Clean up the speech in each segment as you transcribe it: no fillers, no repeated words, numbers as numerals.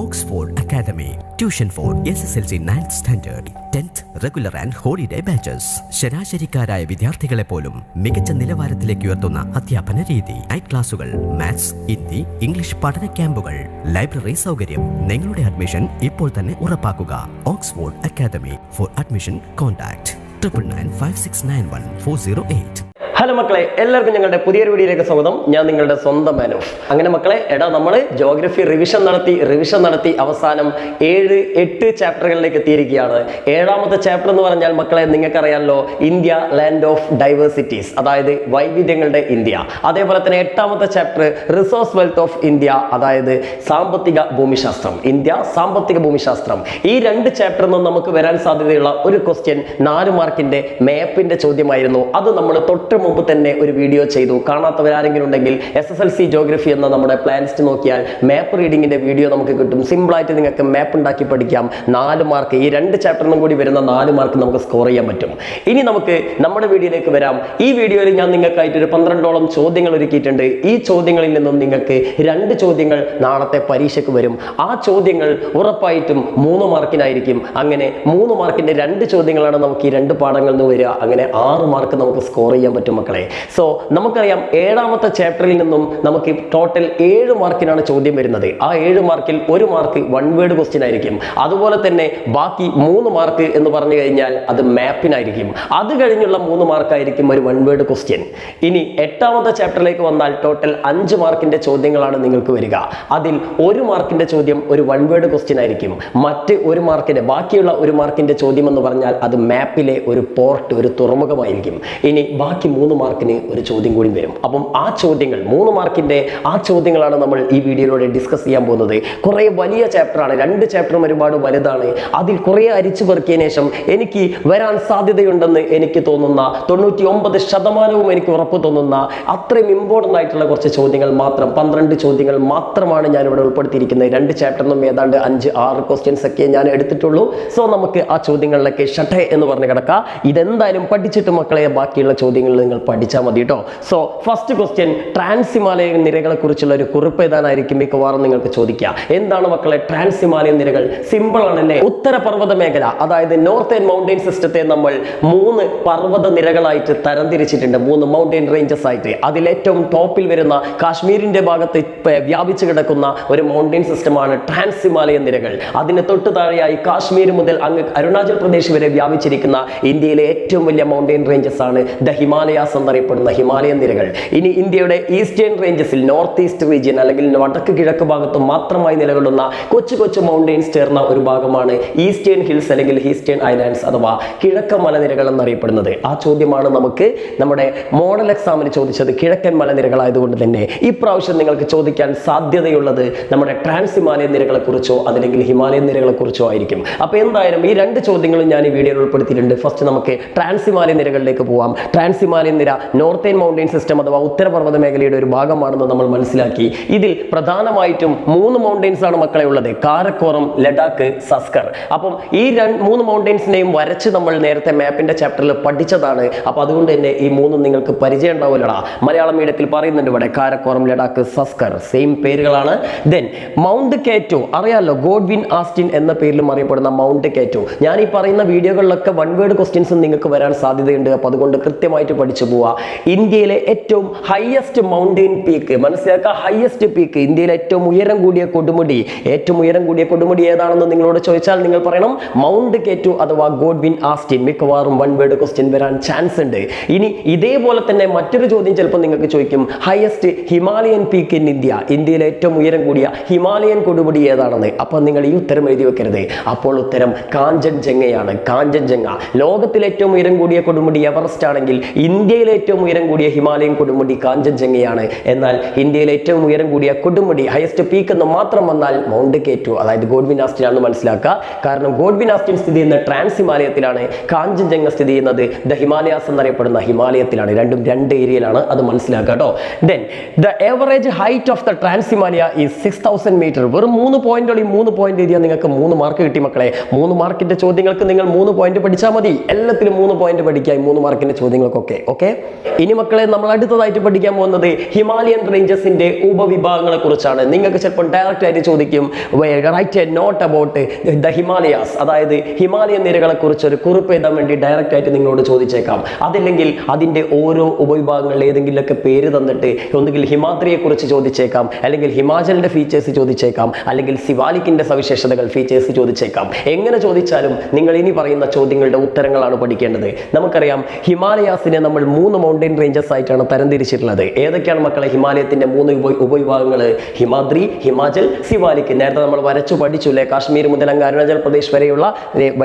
Oxford Academy. Tuition for SSLC 9th Standard, 10th Regular and Holiday Batches. ശരാശരിക്കാരായ വിദ്യാർത്ഥികളെ പോലും മികച്ച നിലവാരത്തിലേക്ക് ഉയർത്തുന്ന അധ്യാപന രീതി. നൈറ്റ് ക്ലാസുകൾ, മാത്സ്, ഹിന്ദി, ഇംഗ്ലീഷ് പഠന ക്യാമ്പുകൾ, ലൈബ്രറി സൗകര്യം. നിങ്ങളുടെ അഡ്മിഷൻ ഇപ്പോൾ തന്നെ ഉറപ്പാക്കുക. Oxford Academy. For admission, contact 995691 hello മക്കളെ, എല്ലാവർക്കും ഞങ്ങളുടെ പുതിയൊരു വീഡിയോയിലേക്ക് സ്വാഗതം. ഞാൻ നിങ്ങളുടെ സ്വന്തം മാനോഫ്. അങ്ങനെ മക്കളെ, നമ്മൾ ജോഗ്രഫി റിവിഷൻ നടത്തി അവസാനം 7-8 ചാപ്റ്ററുകളിലേക്ക് എത്തിയിരിക്കുകയാണ്. 7ാമത്തെ ചാപ്റ്റർ എന്ന് പറഞ്ഞാൽ മക്കളെ നിങ്ങൾക്കറിയാമല്ലോ, ഇന്ത്യ ലാൻഡ് ഓഫ് ഡൈവേഴ്സിറ്റീസ്, അതായത് വൈവിധ്യങ്ങളുടെ ഇന്ത്യ. അതേപോലെ തന്നെ 8ാമത്തെ chapter resource wealth of India, അതായത് സാമ്പത്തിക ഭൂമിശാസ്ത്രം. ഇന്ത്യ സാമ്പത്തിക ഭൂമിശാസ്ത്രം. ഈ 2 ചാപ്റ്ററിൽ നിന്ന് നമുക്ക് വരാൻ സാധ്യതയുള്ള ഒരു ക്വസ്റ്റ്യൻ 4 മാർക്കിന്റെ മാപ്പിന്റെ ചോദ്യമായിരുന്നു. അത് നമ്മൾ തൊട്ട് മുമ്പ് തന്നെ ഒരു വീഡിയോ ചെയ്തു. കാണാത്തവരാരെങ്കിലും ഉണ്ടെങ്കിൽ SSLC ജോഗ്രഫി എന്ന നമ്മുടെ പ്ലാലിസ്റ്റ് നോക്കിയാൽ മാപ്പ് റീഡിങ്ങിന്റെ വീഡിയോ നമുക്ക് കിട്ടും. സിമ്പിൾ ആയിട്ട് നിങ്ങൾക്ക് മാപ്പ് ഉണ്ടാക്കി പഠിക്കാം. 4 മാർക്ക്, ഈ 2 ചാപ്റ്ററിനും കൂടി വരുന്ന 4 മാർക്ക് നമുക്ക് സ്കോർ ചെയ്യാൻ പറ്റും. ഇനി നമുക്ക് നമ്മുടെ വീഡിയോയിലേക്ക് വരാം. ഈ വീഡിയോയിൽ ഞാൻ നിങ്ങൾക്കായിട്ട് ഒരു 12ഓളം ചോദ്യങ്ങൾ ഒരുക്കിയിട്ടുണ്ട്. ഈ ചോദ്യങ്ങളിൽ നിന്നും നിങ്ങൾക്ക് 2 ചോദ്യങ്ങൾ നാളത്തെ പരീക്ഷയ്ക്ക് വരും. ആ ചോദ്യങ്ങൾ ഉറപ്പായിട്ടും 3 മാർക്കിനായിരിക്കും. അങ്ങനെ 3 മാർക്കിന്റെ 2 ചോദ്യങ്ങളാണ് നമുക്ക് ഈ 2 പാഠങ്ങളിൽ നിന്ന് വരിക. അങ്ങനെ 6 മാർക്ക് നമുക്ക് സ്കോർ ചെയ്യാൻ പറ്റും മക്കളെ. സോ നമുക്കറിയാം 7ാമത്തെ ചാപ്റ്ററിൽ നിന്നും നമുക്ക് ടോട്ടൽ 7 മാർക്കിനാണ് ചോദ്യം വരുന്നത്. ആ 7 മാർക്കിൽ 1 മാർക്ക് വൺ വേർഡ് ക്വസ്റ്റ്യൻ ആയിരിക്കും. അതുപോലെ തന്നെ ബാക്കി 3 മാർക്ക് എന്ന് പറഞ്ഞു കഴിഞ്ഞാൽ അത് മാപ്പിനായിരിക്കും. അത് കഴിഞ്ഞുള്ള 3 മാർക്കായിരിക്കും ഒരു വൺ വേർഡ് ക്വസ്റ്റ്യൻ. ഇനി 8ാമത്തെ ചാപ്റ്ററിലേക്ക് വന്നാൽ ടോട്ടൽ 5 മാർക്കിന്റെ ചോദ്യങ്ങളാണ് നിങ്ങൾക്ക് വരിക. അതിൽ 1 മാർക്കിന്റെ ചോദ്യം ഒരു വൺ വേർഡ് ക്വസ്റ്റ്യൻ ആയിരിക്കും. മറ്റ് 1 മാർക്കിന്റെ ബാക്കിയുള്ള 1 മാർക്കിന്റെ ചോദ്യം എന്ന് പറഞ്ഞാൽ അത് മാപ്പിലെ ഒരു പോർട്ട്, ഒരു തുറമുഖമായിരിക്കും. ഇനി ബാക്കി 3 മാർക്കിന് ഒരു ചോദ്യം കൂടി വരും. അപ്പം ആ ചോദ്യങ്ങൾ 3 മാർക്കിന്റെ ആ ചോദ്യങ്ങളാണ് നമ്മൾ ഈ വീഡിയോയിലൂടെ ഡിസ്കസ് ചെയ്യാൻ പോകുന്നത്. കുറേ വലിയ ചാപ്റ്ററാണ്, 2 ചാപ്റ്ററും ഒരുപാട് വലുതാണ്. അതിൽ കുറേ അരിച്ചു പെറുക്കിയതിനു ശേഷം എനിക്ക് വരാൻ സാധ്യതയുണ്ടെന്ന് എനിക്ക് തോന്നുന്ന 99% എനിക്ക് ഉറപ്പ് തോന്നുന്ന അത്രയും ഇമ്പോർട്ടൻ്റ് ആയിട്ടുള്ള കുറച്ച് ചോദ്യങ്ങൾ മാത്രം, 12 ചോദ്യങ്ങൾ മാത്രമാണ് ഞാൻ ഇവിടെ ഉൾപ്പെടുത്തിയിരിക്കുന്നത്. 2 ചാപ്റ്ററിനും ഏതാണ്ട് 5-6 ക്വസ്റ്റ്യൻസ് ഒക്കെ ഞാൻ എടുത്തിട്ടുള്ളൂ. സോ നമുക്ക് ആ ചോദ്യങ്ങളിലൊക്കെ ഷട്ടേ എന്ന് പറഞ്ഞ് കിടക്കാം. ഇതെന്തായാലും പഠിച്ചിട്ട് മക്കളെ ബാക്കിയുള്ള ചോദ്യങ്ങൾ നിങ്ങൾ പഠിച്ചാൽ മതി കേട്ടോ. So first question, trans Himalayan നിരകളെ കുറിച്ചുള്ള ഒരു കുറിപ്പ് എഴുതാനായിരിക്കും മിക്കവാറും നിങ്ങൾക്ക് ചോദിക്കുക. എന്താണ് മക്കളെ ട്രാൻസ് ഹിമാലയൻ നിരകൾ? സിമ്പിൾ ആണല്ലേ. ഉത്തരപർവ്വത മേഖല, അതായത് നോർത്തേൺ മൗണ്ടെയിൻ സിസ്റ്റത്തെ നമ്മൾ 3 പർവ്വത നിരകളായിട്ട് തരംതിരിച്ചിട്ടുണ്ട്, 3 മൗണ്ടെയിൻ റേഞ്ചസ് ആയിട്ട്. അതിൽ ഏറ്റവും ടോപ്പിൽ വരുന്ന കാശ്മീരിന്റെ ഭാഗത്ത് വ്യാപിച്ചു കിടക്കുന്ന ഒരു മൗണ്ടെയിൻ സിസ്റ്റമാണ് ട്രാൻസ് ഹിമാലയൻ നിരകൾ. അതിന് തൊട്ട് താഴെയായി കാശ്മീർ മുതൽ അങ്ങ് അരുണാചൽ പ്രദേശ് വരെ വ്യാപിച്ചിരിക്കുന്ന ഇന്ത്യയിലെ ഏറ്റവും വലിയ മൗണ്ടെയിൻ റേഞ്ചസ് ആണ് ദ ഹിമാലയാസ് എന്നറിയപ്പെടുന്ന ഹിമാലയൻ നിരകൾ. ഇനി ഇന്ത്യയുടെ ഈസ്റ്റേൺ റേഞ്ചസിൽ, നോർത്ത് ഈസ്റ്റ് റീജിയൻ അല്ലെങ്കിൽ വടക്ക് കിഴക്ക് ഭാഗത്ത് മാത്രമായി നിലകൊള്ളുന്ന കൊച്ചു കൊച്ചു മൗണ്ടെയിൻസ് ചേർന്ന ഒരു ഭാഗമാണ് ഈസ്റ്റേൺ ഹിൽസ് അല്ലെങ്കിൽ ഈസ്റ്റേൺ ഐലാൻഡ്സ് അഥവാ കിഴക്കൻ മലനിരകൾ എന്നറിയപ്പെടുന്നത്. ആ ചോദ്യമാണ് നമുക്ക് നമ്മുടെ മോഡൽ എക്സാമിന് ചോദിച്ചത്. കിഴക്കൻ മലനിരകളായതുകൊണ്ട് തന്നെ ഇപ്രാവശ്യം നിങ്ങൾക്ക് ചോദിക്കാൻ സാധ്യതയുള്ളത് നമ്മുടെ ട്രാൻസ് ഹിമാലയൻ നിരകളെ കുറിച്ചോ അതല്ലെങ്കിൽ ഹിമാലയൻ നിരകളെ കുറിച്ചോ ആയിരിക്കും. അപ്പൊ എന്തായാലും ഈ 2 ചോദ്യങ്ങളും ഞാൻ ഈ വീഡിയോയിൽ ഉൾപ്പെടുത്തിയിട്ടുണ്ട്. ഫസ്റ്റ് നമുക്ക് ട്രാൻസ് ഹിമാലയൻ നിരകളിലേക്ക് പോവാം. ട്രാൻസ് ഹിമാലയൻ നിര നോർത്തേൺ മൗണ്ടെയിൻ സിസ്റ്റം അഥവാ ഉത്തരപർവ്വത മേഖലയുടെ ഒരു ഭാഗമാണെന്ന് നമ്മൾ മനസ്സിലാക്കി. ഇതിൽ പ്രധാനമായിട്ടും 3 മൗണ്ടെയിൻസ് ആണ് മക്കളെ ഉള്ളത്: കാരക്കോറം, ലഡാക്ക്, സസ്കർ. അപ്പം ഈ 3 മൗണ്ടെയിൻസിനെയും വരച്ച് നമ്മൾ നേരത്തെ മാപ്പിന്റെ ചാപ്റ്ററിൽ പഠിച്ചതാണ്. അപ്പൊ അതുകൊണ്ട് തന്നെ ഈ 3 നിങ്ങൾക്ക് പരിചയം ഉണ്ടാവില്ലടാ. മലയാളം മീഡിയത്തിൽ പറയുന്നുണ്ട് ഇവിടെ കാരക്കോറം, ലഡാക്ക്, സസ്കർ, സെയിം പേരുകളാണ്. ദെൻ മൗണ്ട് കേറ്റോ അറിയാലോ, ഗോഡ്വിൻ ആസ്റ്റിൻ എന്ന പേരിലും അറിയപ്പെടുന്ന മൗണ്ട് കേറ്റോ. ഞാൻ ഈ പറയുന്ന വീഡിയോകളിലൊക്കെ വൺ വേർഡ് ക്വസ്റ്റ്യൻസ് നിങ്ങൾക്ക് വരാൻ സാധ്യതയുണ്ട്. അപ്പൊ അതുകൊണ്ട് കൃത്യമായിട്ട് പഠിച്ചു പോവുക. ഇന്ത്യയിലെ ഏറ്റവും ഹയസ്റ്റ് മൗണ്ടെയിൻ പീക്ക് മനസ്സിലാക്കുക. ഹയസ്റ്റ് പീക്ക്, ഇന്ത്യയിലെ ഏറ്റവും ഉയരം കൂടിയ കൊടുമുടി, ഏറ്റവും ഉയരം കൂടിയ കൊടുമുടി ഏതാണെന്ന് നിങ്ങളോട് ചോദിച്ചാൽ നിങ്ങൾ പറയണം മൗണ്ട് കേറ്റോ അഥവാ ഗോഡ്വിൻ ആസ്റ്റിൻ. മിക്കവാറും വൺ വേർഡ് ക്വസ്റ്റ്യൻ വരാൻ ചാൻസ് ഉണ്ട്. ഇനി ഇതേപോലെ തന്നെ മറ്റൊരു ചോദ്യം ചിലപ്പോൾ നിങ്ങൾക്ക് ചോദിക്കും, highest Himalayan peak in India, ഇന്ത്യയിലെ ഏറ്റവും ഉയരം കൂടിയ ഹിമാലയൻ കൊടുമുടി ഏതാണെന്ന്. അപ്പൊ നിങ്ങൾ ഈ ഉത്തരം എഴുതി വെക്കരുത്. അപ്പോൾ ഉത്തരം കാഞ്ചൻജംഗയാണ്. കാഞ്ചൻജംഗ ലോകത്തിലെ ഏറ്റവും ഉയരം കൂടിയ കൊടുമുടി എവറസ്റ്റ് ആണെങ്കിൽ ഇന്ത്യയിലെ ഏറ്റവും ഉയരം കൂടിയ ഹിമാലയൻ കൊടുമുടി കാഞ്ചൻജംഗയാണ്. എന്നാൽ ഇന്ത്യയിലെ ഏറ്റവും ഉയരം കൂടിയ കൊടുമുടി ഹയസ്റ്റ് പീക്ക് എന്ന് മാത്രം വന്നാൽ മൗണ്ട് കേറ്റോ അതായത് ഗോഡ്വിൻ ആസ്റ്റിൻ ആണെന്ന് മനസ്സിലാക്കുക. കാരണം ഗോഡ്വിൻ ആസ്റ്റിൻ സ്ഥിതി ചെയ്യുന്ന ട്രാൻസ് ഹിമാലയത്തിലാണ്, കാഞ്ചൻജംഗ സ്ഥിതി ചെയ്യുന്നത് ദ ഹിമാലയാസ് എന്നറിയപ്പെടുന്ന ഹിമാലയത്തിലാണ്. രണ്ടും 2 ഏരിയയിലാണ്, അത് മനസ്സിലാക്കുക കേട്ടോ. Then the average height of the trans Himalaya is 6000 metre. വെറും 3 പോയിന്റുകൾ, ഈ 3 പോയിന്റ് എഴുതിയാൽ നിങ്ങൾക്ക് 3 മാർക്ക് കിട്ടി മക്കളെ. 3 മാർക്കിന്റെ ചോദ്യങ്ങൾക്ക് നിങ്ങൾ 3 പോയിന്റ് പഠിച്ചാൽ മതി. എല്ലാത്തിലും 3 പോയിന്റ് പഠിക്കുക ഈ 3 മാർക്കിന്റെ ചോദ്യങ്ങൾക്കൊക്കെ. ഓക്കെ, ഇനി മക്കളെ നമ്മൾ അടുത്തതായിട്ട് പഠിക്കാൻ പോകുന്നത് ഹിമാലയൻ റേഞ്ചസിന്റെ ഉപവിഭാഗങ്ങളെ കുറിച്ചാണ്. നിങ്ങൾക്ക് ചിലപ്പോൾ ഡയറക്റ്റ് ആയിട്ട് ചോദിക്കും write a note about the Himalayas, അതായത് ഹിമാലയൻ നിരകളെ കുറിച്ച് ഒരു കുറിപ്പ് എഴുതാൻ വേണ്ടി ഡയറക്റ്റ് ആയിട്ട് നിങ്ങളോട് ചോദിച്ചേക്കാം. അതല്ലെങ്കിൽ അതിന്റെ ഓരോ ഉപവിഭാഗങ്ങളിൽ ഏതെങ്കിലുമൊക്കെ പേര് തന്നിട്ട് ഒന്നുകിൽ ഹിമാദ്രിയെ കുറിച്ച് ചോദിച്ചേക്കാം, അല്ലെങ്കിൽ ഹിമാചലിന്റെ ഫീച്ചേഴ്സ് ചോദിച്ചേക്കാം, അല്ലെങ്കിൽ സിവാലിക്കിന്റെ സവിശേഷതകൾ ഫീച്ചേഴ്സ് ചോദിച്ചേക്കാം. എങ്ങനെ ചോദിച്ചാലും നിങ്ങൾ ഇനി പറയുന്ന ചോദ്യങ്ങളുടെ ഉത്തരങ്ങളാണ് പഠിക്കേണ്ടത്. നമുക്കറിയാം ഹിമാലയാസിനെ നമ്മൾ 3 മൗണ്ടൻ റേഞ്ചസ് ആയിട്ടാണ് തരംതിരിച്ചിട്ടുള്ളത്. ഏതൊക്കെയാണ് മക്കളെ ഹിമാലയത്തിന്റെ 3 ഉപവിഭാഗങ്ങൾ? ഹിമാദ്രി, ഹിമാചൽ, സിവാലിക്. നേരത്തെ നമ്മൾ വരച്ചു പഠിച്ചുല്ലേ, കാശ്മീർ മുതൽ അങ്ങ് അരുണാചൽ പ്രദേശ് വരെയുള്ള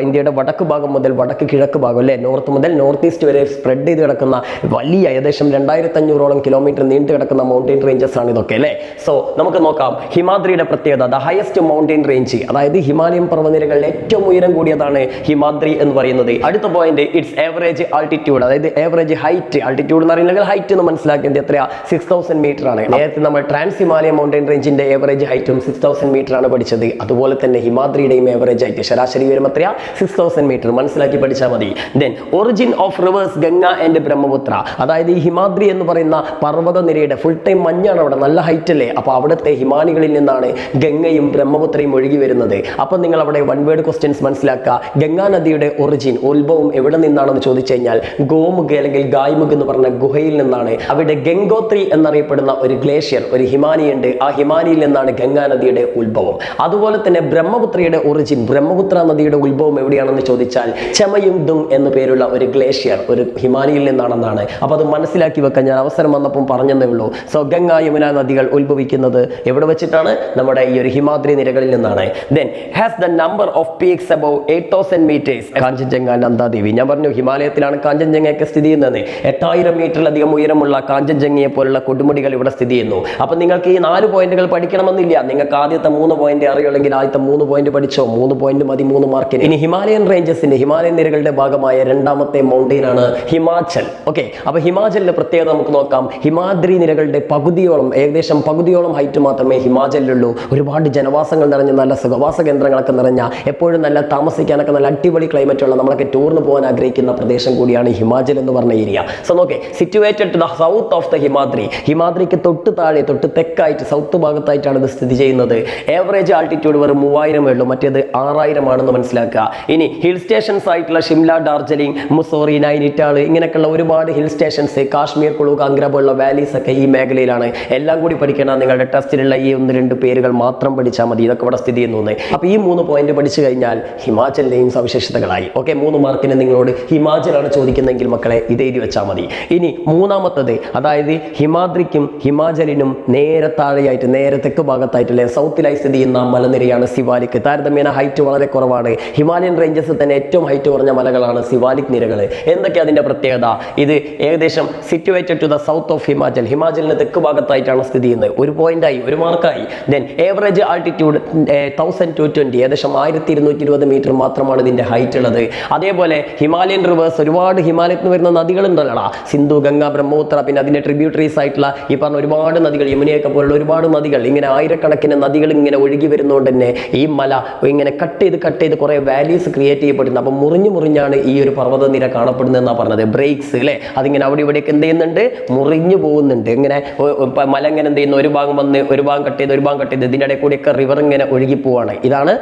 ഇന്ത്യയുടെ വടക്ക് ഭാഗം മുതൽ വടക്ക് കിഴക്ക് ഭാഗം അല്ലെ, നോർത്ത് മുതൽ നോർത്ത് ഈസ്റ്റ് വരെ സ്പ്രെഡ് ചെയ്ത് കിടക്കുന്ന വലിയ ഏകദേശം 2500ഓളം കിലോമീറ്റർ നീണ്ടു കിടക്കുന്ന മൗണ്ടൻ റേഞ്ചസ് ആണ് ഇതൊക്കെ അല്ലേ. സോ നമുക്ക് നോക്കാം ഹിമാദ്രിയുടെ പ്രത്യേകത. ദ ഹയസ്റ്റ് മൗണ്ടൻ റേഞ്ച്, അതായത് ഹിമാലയൻ പർവ്വതനിരകളിൽ ഏറ്റവും ഉയരം കൂടിയതാണ് ഹിമാദ്രി എന്ന് പറയുന്നത്. അടുത്ത പോയിന്റ് ഇറ്റ്സ് ആവറേജ് ആൾട്ടിറ്റ്യൂഡ്, അതായത് ആവറേജ് ഹൈറ്റ്. ആൾട്ടിറ്റ്യൂഡ് എന്ന് പറയുന്നത് ഹൈറ്റ് എന്ന് മനസ്സിലാക്കേണ്ടത് എത്രയാ? 6000 മീറ്റർ ആണ്. നേരത്തെ നമ്മൾ ട്രാൻസ് ഹിമാലയൻ മൗണ്ടൻ റേഞ്ചിന്റെ ആവറേജ് ഹൈറ്റും 6000 മീറ്റർ ആണ് പഠിച്ചത്. അതുപോലെ തന്നെ ഹിമാദ്രിയുടെയും ആവറേജ് ഹൈറ്റ് ശരാശരി ഉയരം എത്രയാ? 6000 മീറ്റർ. മനസ്സിലാക്കി പഠിച്ചാൽ മതി. Then origin of reverse Ganga and Brahmaputra, അതായത് ഈ ഹിമാദ്രി എന്ന് പറയുന്ന പർവ്വത നിരയുടെ ഫുൾ ടൈം മഞ്ഞാണ് അവിടെ, നല്ല ഹൈറ്റ് അല്ലേ. അപ്പോൾ അവിടുത്തെ ഹിമാനികളിൽ നിന്നാണ് ഗംഗയും ബ്രഹ്മപുത്രയും ഒഴുകി വരുന്നത്. അപ്പോൾ നിങ്ങൾ അവിടെ വൺ വേർഡ് ക്വസ്റ്റ്യൻസ് മനസ്സിലാക്കുക. ഗംഗാ നദിയുടെ ഒറിജിൻ, ഉത്ഭവം എവിടെ നിന്നാണെന്ന് ചോദിച്ചു കഴിഞ്ഞാൽ ഗോമുഖ് അല്ലെങ്കിൽ ഗായ്മുഖ് എന്ന് പറഞ്ഞ ഗുഹയിൽ നിന്നാണ്. അവിടെ ഗംഗോത്രി എന്നറിയപ്പെടുന്ന ഒരു ഗ്ലേഷ്യർ, ഒരു ഹിമാനി ഉണ്ട്. ആ ഹിമാനിയിൽ നിന്നാണ് ഗംഗാ നദിയുടെ ഉത്ഭവം. അതുപോലെ തന്നെ ബ്രഹ്മപുത്രയുടെ ഒറിജിൻ, ബ്രഹ്മപുത്ര നദിയുടെ ഉത്ഭവം എവിടെയാണെന്ന് ചോദിച്ചാൽ ചെമയുങ്ദുങ് എന്നു പേരുള്ള ഒരു ഗ്ലേഷ്യർ, ഒരു ഹിമാനിയിൽ നിന്നാണെന്നാണ്. അപ്പോൾ അത് മനസ്സിലാക്കി വെക്കാൻ ഞാൻ അവസരം വന്നപ്പോൾ പറഞ്ഞതേ ഉള്ളൂ. സോ ഗംഗ യമുന നദികൾ ഉത്ഭവിക്കുന്നത് എവിടെ വെച്ചിട്ടാണ്? നമ്മുടെ ഈ ഒരു ഹിമാദ്രി നിരകളിൽ നിന്നാണ്. Then has the number of peaks above 8000 metres. Kanchenjunga, Nanda Devi. ഞാൻ പറഞ്ഞു ഹിമാലയത്തിലാണ് കാഞ്ചൻജംഗയൊക്കെ സ്ഥിതി ചെയ്യുന്നത്. 8000 മീറ്ററിലധികം ഉയരമുള്ള കാഞ്ചൻജംഗയെ പോലുള്ള കൊടുമുടികൾ ഇവിടെ സ്ഥിതി ചെയ്യുന്നു. അപ്പൊ നിങ്ങൾക്ക് ഈ 4 പോയിന്റുകൾ പഠിക്കണമെന്നില്ല. നിങ്ങൾക്ക് ആദ്യത്തെ 3 പോയിന്റ് അറിയുമെങ്കിൽ ആദ്യത്തെ 3 പോയിന്റ് പഠിച്ചോ. 3 പോയിന്റ് മതി 3 മാർക്കിന്. ഇനി ഹിമാലയൻ റേഞ്ചസിന്റെ, ഹിമാലയൻ നിരകളുടെ ഭാഗമായ രണ്ടാമത്തെ മൗണ്ടെയിൻ ആണ് ഹിമാചൽ. ഓക്കെ, അപ്പൊ ഹിമാചലിന്റെ പ്രത്യേകത നമുക്ക് നോക്കാം. ഹിമാദ്രി നിരകളുടെ പകുതിയോളം, ഏകദേശം പകുതിയോളം ഹൈറ്റ് മാത്രമേ ഹിമാചലിലുള്ളൂ. ഒരുപാട് ജനവാസങ്ങൾ നിറഞ്ഞ, നല്ല സുഖവാസ കേന്ദ്രങ്ങളൊക്കെ നിറഞ്ഞ, എപ്പോഴും നല്ല താമസിക്കാനൊക്കെ നല്ല അടിപൊളി ക്ലൈമറ്റ് ഉള്ള, നമ്മളൊക്കെ ടൂറിന് പോകാൻ ആഗ്രഹിക്കുന്ന പ്രദേശം കൂടിയാണ് ഹിമാചൽ എന്ന് പറഞ്ഞ ഏരിയ. സോ നോക്കേ, situated to the south of the Himadri. ഹിമാദ്രിക്ക് തൊട്ട് താഴെ, തൊട്ട് തെക്കായിട്ട്, സൗത്ത് ഭാഗത്തായിട്ടാണ് ഇത് സ്ഥിതി ചെയ്യുന്നത്. ആവറേജ് ആൾട്ടിറ്റ്യൂഡ് വെറും 3000 ഉള്ളൂ, മറ്റേത് 6000 ആണെന്ന് മനസ്സിലാക്കുക. ഇനി ഹിൽ സ്റ്റേഷൻസ് ആയിട്ടുള്ള ഷിംല, ഡാർജിലിംഗ്, മുസോറി, നൈനിറ്റാൾ, ഇങ്ങനെയൊക്കെയുള്ള ഒരുപാട് ഹിൽ സ്റ്റേഷൻസ്, കാശ്മീർ, കുളു, കാംഗ്ര പോലുള്ള വാലീസ് ഒക്കെ ഈ മേഖലയിലാണ്. എല്ലാം കൂടി പഠിക്കണം. നിങ്ങളുടെ ടെസ്റ്റിലുള്ള ഈ 1-2 പേരുകൾ മാത്രം പഠിച്ചാൽ മതി. ഇതൊക്കെ ഇവിടെ സ്ഥിതി ചെയ്യുന്നു. അപ്പോൾ ഈ 3 പോയിന്റ് പഠിച്ചു കഴിഞ്ഞാൽ ഹിമാചലിന്റെയും സവിശേഷതകളായി. ഓക്കെ, 3 മാർക്കിന് നിങ്ങളോട് ഹിമാചലാണ് ചോദിക്കുന്നതെങ്കിൽ മക്കളെ ഇത് എഴുതി വെച്ചാൽ മതി. ഇനി മൂന്നാമത്തത്, അതായത് ഹിമാദ്രിക്കും ഹിമാചലിനും നേരെ താഴെയായിട്ട്, നേരെ തെക്ക് ഭാഗത്തായിട്ടല്ലേ സൗത്തിലായി സ്ഥിതി ചെയ്യുന്ന മലനിരയാണ് സിവാലിക്. താരതമ്യേന ഹൈറ്റ് വളരെ കുറവാണ്. ഹിമാലയൻ റേഞ്ചസ് തന്നെ ഏറ്റവും ഹൈറ്റ് കുറഞ്ഞ മലകളാണ് സിവാലിക് നിരകൾ. എന്തൊക്കെ അതിന്റെ പ്രത്യേകത? ഇത് ഏകദേശം situated to the south of Himachal, ഹിമാചലിന് തെക്ക് ഭാഗത്തായിട്ടാണ് സ്ഥിതി ചെയ്യുന്നത്. 1 പോയിന്റായി, 1 മാർക്കായി. ദെൻ ആവറേജ് ആൾട്ടിറ്റ്യൂഡ് 1220, ഏകദേശം 1220 മീറ്റർ മാത്രമാണ് ഇതിന്റെ ഹൈറ്റ് ഉള്ളത്. അതേപോലെ ഹിമാലയൻ റിവേഴ്സ്, ഒരുപാട് ഹിമാലയത്തിൽ നിന്ന് വരുന്ന നദികളുണ്ടല്ലോ, സിന്ധു, ഗംഗ, ബ്രഹ്മപുത്ര, പിന്നെ അതിന്റെ ട്രിബ്യൂട്ടറീസ് ആയിട്ടുള്ള ഈ പറഞ്ഞ ഒരുപാട് നദികൾ, യമുനയൊക്കെ പോലുള്ള ഒരുപാട് നദികൾ, ഇങ്ങനെ ആയിരക്കണക്കിന് നദികൾ ഇങ്ങനെ ഒഴുകി വരുന്നതുകൊണ്ട് തന്നെ ഈ മല ഇങ്ങനെ കട്ട് ചെയ്ത് കുറെ വാലീസ് ക്രിയേറ്റ് ചെയ്യപ്പെടുന്നത്. അപ്പം മുറിഞ്ഞാണ് ഈ ഒരു പർവ്വതനിര കാണപ്പെടുന്നത് എന്നാണ് പറഞ്ഞത്. ബ്രേക്സ് അല്ലേ, അതിങ്ങനെ അവിടെ ഇവിടെയൊക്കെ എന്ത് ചെയ്യുന്നുണ്ട്? മുറിഞ്ഞു പോകുന്നുണ്ട്. ഇങ്ങനെ മല ഇങ്ങനെ എന്ത് ചെയ്യുന്നു? ഒരു ഭാഗം വന്ന് ഒരു ഭാഗം കട്ട് ചെയ്ത് ഇതിൻ്റെ ഇടയിൽ കൂടിയൊക്കെ റിവർ ഇങ്ങനെ ഒഴുകി പോവാണ്. ഇതാണ്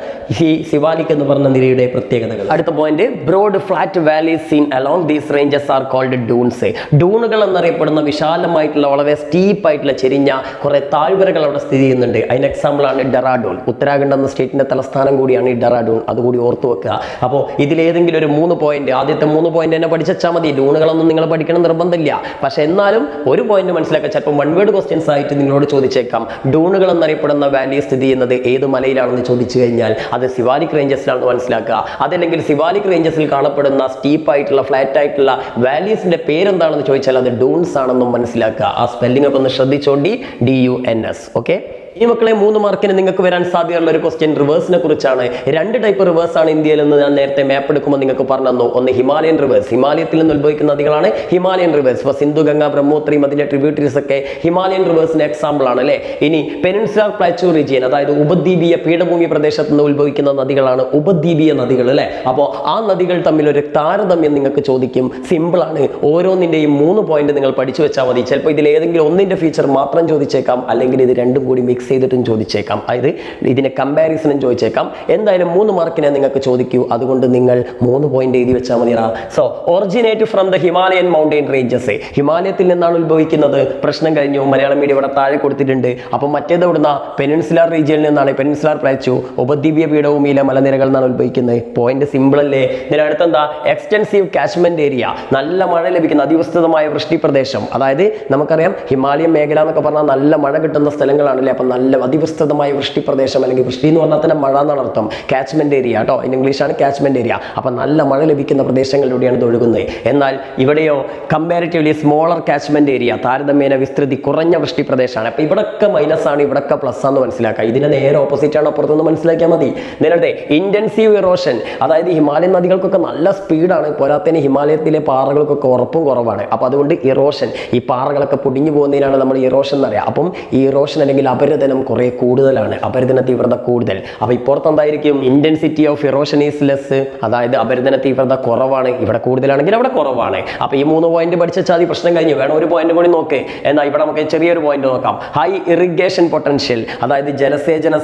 ഈ സിവാലിക് എന്ന് പറഞ്ഞ നിരയുടെ പ്രത്യേകതകൾ. അടുത്ത point, broad flat valleys seen along these ranges are called duns. ഡൂണുകൾ എന്നറിയപ്പെടുന്ന വിശാലമായിട്ടുള്ള, വളരെ സ്റ്റീപ്പ് ആയിട്ടുള്ള, ചെരിഞ്ഞ കുറെ താഴ്വരകൾ അവിടെ സ്ഥിതി ചെയ്യുന്നുണ്ട്. അതിന് എക്സാമ്പിൾ ആണ് ഡെറാഡൂൺ. ഉത്തരാഖണ്ഡ് എന്ന സ്റ്റേറ്റിന്റെ തലസ്ഥാനം കൂടിയാണ് ഈ ഡെറാഡൂൺ. അതുകൂടി ഓർത്തു വെക്കുക. അപ്പോൾ ഇതിലേതെങ്കിലും ഒരു 3 പോയിന്റ്, ആദ്യത്തെ 3 പോയിന്റ് തന്നെ പഠിച്ചാൽ മതി. ഡൂണുകളൊന്നും നിങ്ങൾ പഠിക്കണം നിർബന്ധമില്ല. പക്ഷെ എന്നാലും 1 പോയിന്റ് മനസ്സിലാക്കുക. ചിലപ്പോൾ 1 വേർഡ് ക്വസ്റ്റ്യൻസ് ആയിട്ട് നിങ്ങളോട് ചോദിച്ചേക്കാം. ഡൂണുകൾ എന്നറിയപ്പെടുന്ന വാലി സ്ഥിതി ചെയ്യുന്നത് ഏത് മലയിലാണെന്ന് ചോദിച്ചു കഴിഞ്ഞാൽ അത് സിവാലിക് റേഞ്ചസിലാണെന്ന് മനസ്സിലാക്കുക. അതല്ലെങ്കിൽ സിവാലിക് റേഞ്ചസിൽ കാണപ്പെടുന്ന സ്റ്റീപ്പ് ആയിട്ടുള്ള, ഫ്ലാറ്റ് ആയിട്ടുള്ള വാലീസിന്റെ പേരെന്താണെന്ന് ചോദിച്ചാൽ അത് ഡൂൺസ് ആണെന്നും മനസ്സിലാക്കുക. ആ സ്പെല്ലിംഗ് ഒക്കെ ഒന്ന് ശ്രദ്ധിച്ചോണ്ടി, DUNS. ഓക്കെ. ഈ മക്കളെ 3 മാർക്കിന് നിങ്ങൾക്ക് വരാൻ സാധ്യതയുള്ള ഒരു ക്വസ്റ്റ്യൻ റിവേഴ്സിനെ കുറിച്ചാണ്. 2 ടൈപ്പ് റിവേഴ്സ് ആണ് ഇന്ത്യയിൽ നിന്ന് ഞാൻ നേരത്തെ മാപ്പ് എടുക്കുമ്പോൾ നിങ്ങൾക്ക് പറഞ്ഞു തന്നു. ഒന്ന് ഹിമാലയൻ റിവേഴ്സ്, ഹിമാലയത്തിൽ നിന്ന് ഉത്ഭവിക്കുന്ന നദികളാണ് ഹിമാലയൻ റിവേഴ്സ്. ഇപ്പൊ സിന്ധു, ഗംഗ, ബ്രഹ്മപുത്രി, അതിന്റെ ട്രിബ്യൂട്ടറീസ് ഒക്കെ ഹിമാലയൻ റിവേഴ്സിന്റെ എക്സാമ്പിൾ ആണ് അല്ലെ. ഇനി പെനിൻസുലർ പ്ലാറ്റൂ റീജിയൻ, അതായത് ഉപദ്വീപീയ പീഠഭൂമി പ്രദേശത്ത് നിന്ന് ഉത്ഭവിക്കുന്ന നദികളാണ് ഉപദ്വീപീയ നദികൾ അല്ലെ. അപ്പോൾ ആ നദികൾ തമ്മിൽ ഒരു താരതമ്യം നിങ്ങൾക്ക് ചോദിക്കും. സിമ്പിൾ ആണ്. ഓരോന്നിന്റെയും 3 പോയിന്റ് നിങ്ങൾ പഠിച്ചു വെച്ചാൽ മതി. ചിലപ്പോൾ ഇതിൽ ഏതെങ്കിലും ഒന്നിന്റെ ഫീച്ചർ മാത്രം ചോദിച്ചേക്കാം, അല്ലെങ്കിൽ ഇത് രണ്ടും കൂടി മിക്സ് ചെയ്തിട്ടും ചോദിച്ചേക്കാം. അതായത് ഇതിനെ കമ്പാരിസണും ചോദിച്ചേക്കാം. എന്തായാലും 3 മാർക്കിനെ നിങ്ങൾക്ക് ചോദിക്കൂ. അതുകൊണ്ട് നിങ്ങൾ 3 പോയിന്റ് എഴുതി വെച്ചാൽ മതിയാ. So originate from the Himalayan mountain ranges, ഹിമാലയത്തിൽ നിന്നാണ് ഉത്ഭവിക്കുന്നത്. പ്രശ്നം കഴിഞ്ഞു. മലയാളം മീഡിയം ഇവിടെ താഴെ കൊടുത്തിട്ടുണ്ട്. അപ്പം മറ്റേത് എവിടുന്ന പെനിൻസുലാർ റീജിയനിൽ നിന്നാണ്, പെനിൻസുലാർ പ്ലാറ്റൂ ഉപദ്വീപീയ പീഠഭൂമിയിലെ മലനിരകളിൽ നിന്നാണ് ഉത്ഭവിക്കുന്നത്. പോയിന്റ് സിമ്പിൾ അല്ലേ. ഇതിനടുത്തെന്താ, എക്സ്റ്റെൻസീവ് കാച്ച്മെന്റ് ഏരിയ, നല്ല മഴ ലഭിക്കുന്ന അതിവിസ്തൃതമായ വൃഷ്ടി പ്രദേശം. അതായത് നമുക്കറിയാം ഹിമാലയൻ മേഖല എന്നൊക്കെ പറഞ്ഞാൽ നല്ല മഴ കിട്ടുന്ന സ്ഥലങ്ങളാണല്ലേ. അപ്പം നല്ല അതിവിസ്തൃതമായ വൃഷ്ടി പ്രദേശം, അല്ലെങ്കിൽ വൃഷ്ടി എന്ന് പറഞ്ഞാൽ തന്നെ മഴ എന്നാണ് അർത്ഥം. കാച്ച്മെന്റ് ഏരിയ കേട്ടോ, ഇൻ ഇംഗ്ലീഷാണ് കാച്ച്മെന്റ് ഏരിയ. അപ്പം നല്ല മഴ ലഭിക്കുന്ന പ്രദേശങ്ങളിലൂടെയാണ് ഇത് ഒഴുകുന്നത്. എന്നാൽ ഇവിടെയോ കമ്പാരിറ്റീവ്ലി സ്മോളർ കാച്ച്മെന്റ് ഏരിയ, താരതമ്യേന വിസ്തൃതി കുറഞ്ഞ വൃഷ്ടി പ്രദേശമാണ്. അപ്പം ഇവിടൊക്കെ മൈനസ് ആണ്, ഇവിടൊക്കെ പ്ലസ് ആണെന്ന് മനസ്സിലാക്കുക. ഇതിന് നേരെ ഓപ്പോസിറ്റ് ആണ് അപ്പുറത്തുനിന്ന് മനസ്സിലാക്കിയാൽ മതി. നേരത്തെ ഇന്റൻസീവ് ഇറോഷൻ, അതായത് ഹിമാലയൻ നദികൾക്കൊക്കെ നല്ല സ്പീഡാണ്. പോരാത്തതിന് ഹിമാലയത്തിലെ പാറകൾക്കൊക്കെ ഉറപ്പും കുറവാണ്. അപ്പം അതുകൊണ്ട് ഇറോഷൻ, ഈ പാറകളൊക്കെ പൊടിഞ്ഞു പോകുന്നതിനാണ് നമ്മൾ ഇറോഷൻ എന്ന് പറയാം. അപ്പം ഈ ഇറോഷൻ അല്ലെങ്കിൽ അപരദനം കുറെ കൂടുതലാണ്, അപരദന തീവ്രത കൂടുതൽ. അപ്പൊ ഇപ്പുറത്ത് എന്തായിരിക്കും, intensity of erosion is less, അതായത് അപരദന തീവ്രത കുറവാണ്. ഇവിടെ കൂടുതലാണെങ്കിൽ അവിടെ കുറവാണ്. അപ്പൊ ഈ 3 പോയിന്റ് പഠിച്ചാൽ പ്രശ്നം കഴിഞ്ഞു. വേണം ഒരു പോയിന്റ് കൂടി നോക്കേ. എന്നാൽ ഇവിടെ നമുക്ക് ചെറിയൊരു പോയിന്റ് നോക്കാം. ഹൈ ഇറിഗേഷൻ പൊട്ടൻഷ്യൽ, അതായത് ജലസേചന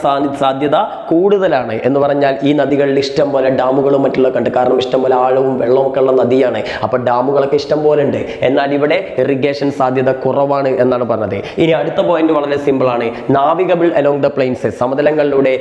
സാധ്യത കൂടുതലാണ് എന്ന് പറഞ്ഞാൽ ഈ നദികളിൽ ഇഷ്ടം പോലെ ഡാമുകളും മറ്റുള്ളതൊക്കെ ഉണ്ട്. കാരണം ഇഷ്ടം പോലെ ആഴവും വെള്ളവും ഒക്കെ ഉള്ള നദിയാണ്. അപ്പൊ ഡാമുകളൊക്കെ ഇഷ്ടം പോലെ ഉണ്ട്. എന്നാൽ ഇവിടെ ഇറിഗേഷൻ സാധ്യത കുറവാണ് എന്നാണ് പറഞ്ഞത്. ഇനി അടുത്ത പോയിന്റ് വളരെ സിമ്പിൾ ആണ്. നാവിഗബിൾ അലോങ് ദ പ്ലെയിൻസ്, സമതലങ്ങളിലൂടെ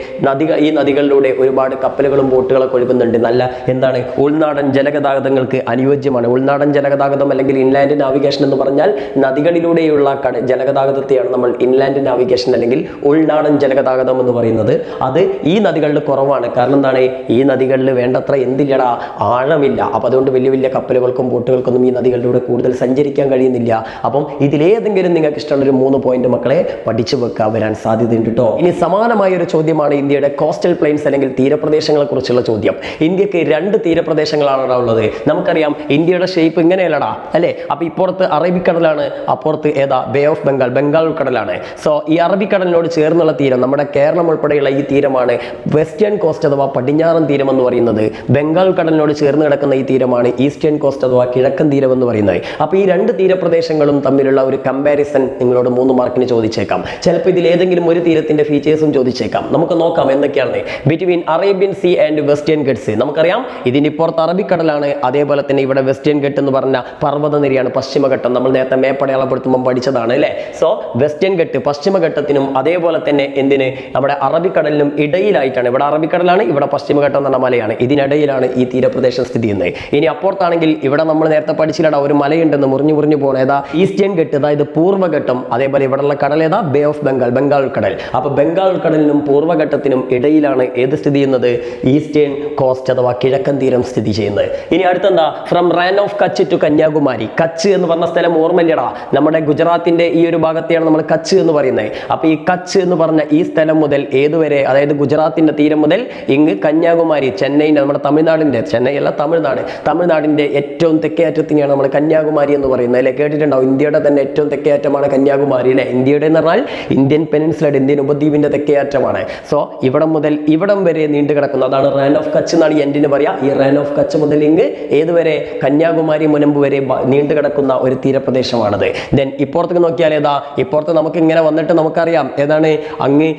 ഈ നദികളിലൂടെ ഒരുപാട് കപ്പലുകളും ബോട്ടുകളൊക്കെ ഒഴുകുന്നുണ്ട്. നല്ല എന്താണ്, ഉൾനാടൻ ജലഗതാഗതങ്ങൾക്ക് അനുയോജ്യമാണ്. ഉൾനാടൻ ജലഗതാഗതം അല്ലെങ്കിൽ ഇൻലാൻഡ് നാവിഗേഷൻ എന്ന് പറഞ്ഞാൽ നദികളിലൂടെയുള്ള ജലഗതാഗതത്തെയാണ് നമ്മൾ ഇൻലാൻഡ് നാവിഗേഷൻ അല്ലെങ്കിൽ ഉൾനാടൻ ജലഗതാഗതം എന്ന് പറയുന്നത്. അത് ഈ നദികളിൽ കുറവാണ്. കാരണം എന്താണ്, ഈ നദികളിൽ വേണ്ടത്ര എന്തില്ലടാ, ആഴമില്ല. അപ്പം അതുകൊണ്ട് വലിയ വലിയ കപ്പലുകൾക്കും ബോട്ടുകൾക്കൊന്നും ഈ നദികളിലൂടെ കൂടുതൽ സഞ്ചരിക്കാൻ കഴിയുന്നില്ല. അപ്പം ഇതിലേതെങ്കിലും നിങ്ങൾക്ക് ഇഷ്ടമുള്ളൊരു 3 പോയിന്റ് മക്കളെ പഠിച്ചു വെക്കാൻ വരാൻ സാധ്യതയുണ്ട് കേട്ടോ. ഇനി സമാനമായ ഒരു ചോദ്യമാണ് ഇന്ത്യയുടെ കോസ്റ്റൽ പ്ലെയിൻസ് അല്ലെങ്കിൽ തീരപ്രദേശങ്ങളെ കുറിച്ചുള്ള ചോദ്യം. ഇന്ത്യക്ക് 2 തീരപ്രദേശങ്ങളാണ് ഉള്ളത്. നമുക്കറിയാം ഇന്ത്യയുടെ ഷേപ്പ് ഇങ്ങനെയല്ലടാ അല്ലേ. അപ്പൊ ഇപ്പുറത്ത് അറബിക്കടലാണ്, അപ്പുറത്ത് ഏതാ, ബേ ഓഫ് ബംഗാൾ, ബംഗാൾ ഉൾക്കടലാണ്. സോ ഈ അറബിക്കടലിനോട് ചേർന്നുള്ള തീരം, നമ്മുടെ കേരളം ഉൾപ്പെടെയുള്ള ഈ തീരമാണ് വെസ്റ്റേൺ കോസ്റ്റ് അഥവാ പടിഞ്ഞാറൻ തീരം എന്ന് പറയുന്നത്. ബംഗാൾ കടലിനോട് ചേർന്ന് കിടക്കുന്ന ഈ തീരമാണ് ഈസ്റ്റേൺ കോസ്റ്റ് അഥവാ കിഴക്കൻ തീരം എന്ന് പറയുന്നത്. അപ്പൊ ഈ 2 തീരപ്രദേശങ്ങളും തമ്മിലുള്ള ഒരു കമ്പാരിസൺ നിങ്ങളോട് 3 മാർക്കിന് ചോദിച്ചേക്കാം. ചിലപ്പോൾ ഇതിൽ ഏതെങ്കിലും ഒരു തീരത്തിന്റെ ഫീച്ചേഴ്സും ചോദിച്ചേക്കാം. നമുക്ക് നോക്കാം എന്തൊക്കെയാണ്. Between Arabian Sea and Western Ghats, നമുക്കറിയാം ഇതിന്റെ പുറത്ത് അറബിക്കടലാണ്. അതേപോലെ തന്നെ ഇവിടെ വെസ്റ്റേൺ ഗട്ട് എന്ന് പറഞ്ഞ പർവ്വതനിരയാണ്, പശ്ചിമഘട്ടം. നമ്മൾ നേരത്തെ മേപ്പടയാളപ്പെടുത്തുമ്പോൾ പഠിച്ചതാണ് അല്ലേ. സോ വെസ്റ്റേൺ ഗട്ട് പശ്ചിമഘട്ടത്തിനും അതേപോലെ തന്നെ എന്തിന് നമ്മുടെ അറബിക്കടലിനും ഇടയിലായിട്ടാണ്. ഇവിടെ അറബിക്കടലാണ്, ഇവിടെ പശ്ചിമഘട്ടം എന്ന മലയാണ്. ഇതിനിടയിലാണ് ഈ തീരപ്രദേശം സ്ഥിതി ചെയ്യുന്നത്. ഇനി അപ്പുറത്താണെങ്കിൽ ഇവിടെ നമ്മൾ നേരത്തെ പഠിച്ചില്ലടാ, ഒരു മലയുണ്ടെന്ന് മുറിഞ്ഞു പോകണം. ഏതാ, ഈസ്റ്റേൺ ഗട്ട്, അതായത് പൂർവ്വഘട്ടം. അതേപോലെ ഇവിടെയുള്ള കടൽ ഏതാ, ബേ ഓഫ് ബംഗാൾ, ബംഗാൾ കടൽ. അപ്പൊ ബംഗാൾ കടലിനും പൂർവ്വഘട്ടത്തിനും ഇടയിലാണ് ഏത് സ്ഥിതി ചെയ്യുന്നത്, ഈസ്റ്റേൺ കോസ്റ്റ് അഥവാ കിഴക്കൻ തീരം സ്ഥിതി ചെയ്യുന്നത്. ഇനി അടുത്തെന്താ, from Rann of Kutch to Kanyakumari. Kutch എന്ന് പറഞ്ഞ സ്ഥലം ഓർമ്മയില്ലടാ, നമ്മുടെ ഗുജറാത്തിന്റെ ഈ ഒരു ഭാഗത്തെയാണ് നമ്മൾ കച്ച് എന്ന് പറയുന്നത്. അപ്പൊ ഈ കച്ച് എന്ന് പറഞ്ഞ ഈ സ്ഥലം മുതൽ ഏതുവരെ, അതായത് ഗുജറാത്തിന്റെ തീരം മുതൽ ഇങ്ങ് കന്യാകുമാരി, ചെന്നൈന്റെ, നമ്മുടെ തമിഴ്നാടിന്റെ, ചെന്നൈ അല്ല തമിഴ്നാട്, തമിഴ്നാടിന്റെ ഏറ്റവും തെക്കേ അറ്റത്തിനെയാണ് നമ്മൾ കന്യാകുമാരി എന്ന് പറയുന്നത് അല്ലെ. കേട്ടിട്ടുണ്ടാവും, ഇന്ത്യയുടെ തന്നെ ഏറ്റവും തെക്കേ അറ്റമാണ് കന്യാകുമാരി അല്ലെ. ഇന്ത്യയുടെ എന്ന് പറഞ്ഞാൽ ഇന്ത്യൻ പെനിൻസുലയുടെ, ഇന്ത്യൻ ഉപദ്വീപിന്റെ തെക്കേ അറ്റമാണ്. സോ ഇവിടം മുതൽ ഇവിടം വരെ നീണ്ടു കിടക്കുന്ന, അതാണ് റാൻ ഓഫ് കച്ച് എന്നാണ് ഈ എൻഡിന് പറയാ. ഈ റാൻ ഓഫ് കച്ച് മുതൽ ഇങ്ങ് ഏതുവരെ, കന്യാകുമാരി മുനമ്പ് വരെ നീണ്ടു കിടക്കുന്ന ഒരു തീരപ്രദേശമാണത്. ദെൻ ഇപ്പുറത്തേക്ക് നോക്കിയാൽ ഏതാ, ഇപ്പുറത്ത് നമുക്ക് ഇങ്ങനെ വന്നിട്ട് നമുക്കറിയാം ഏതാണ്, അങ്ങ്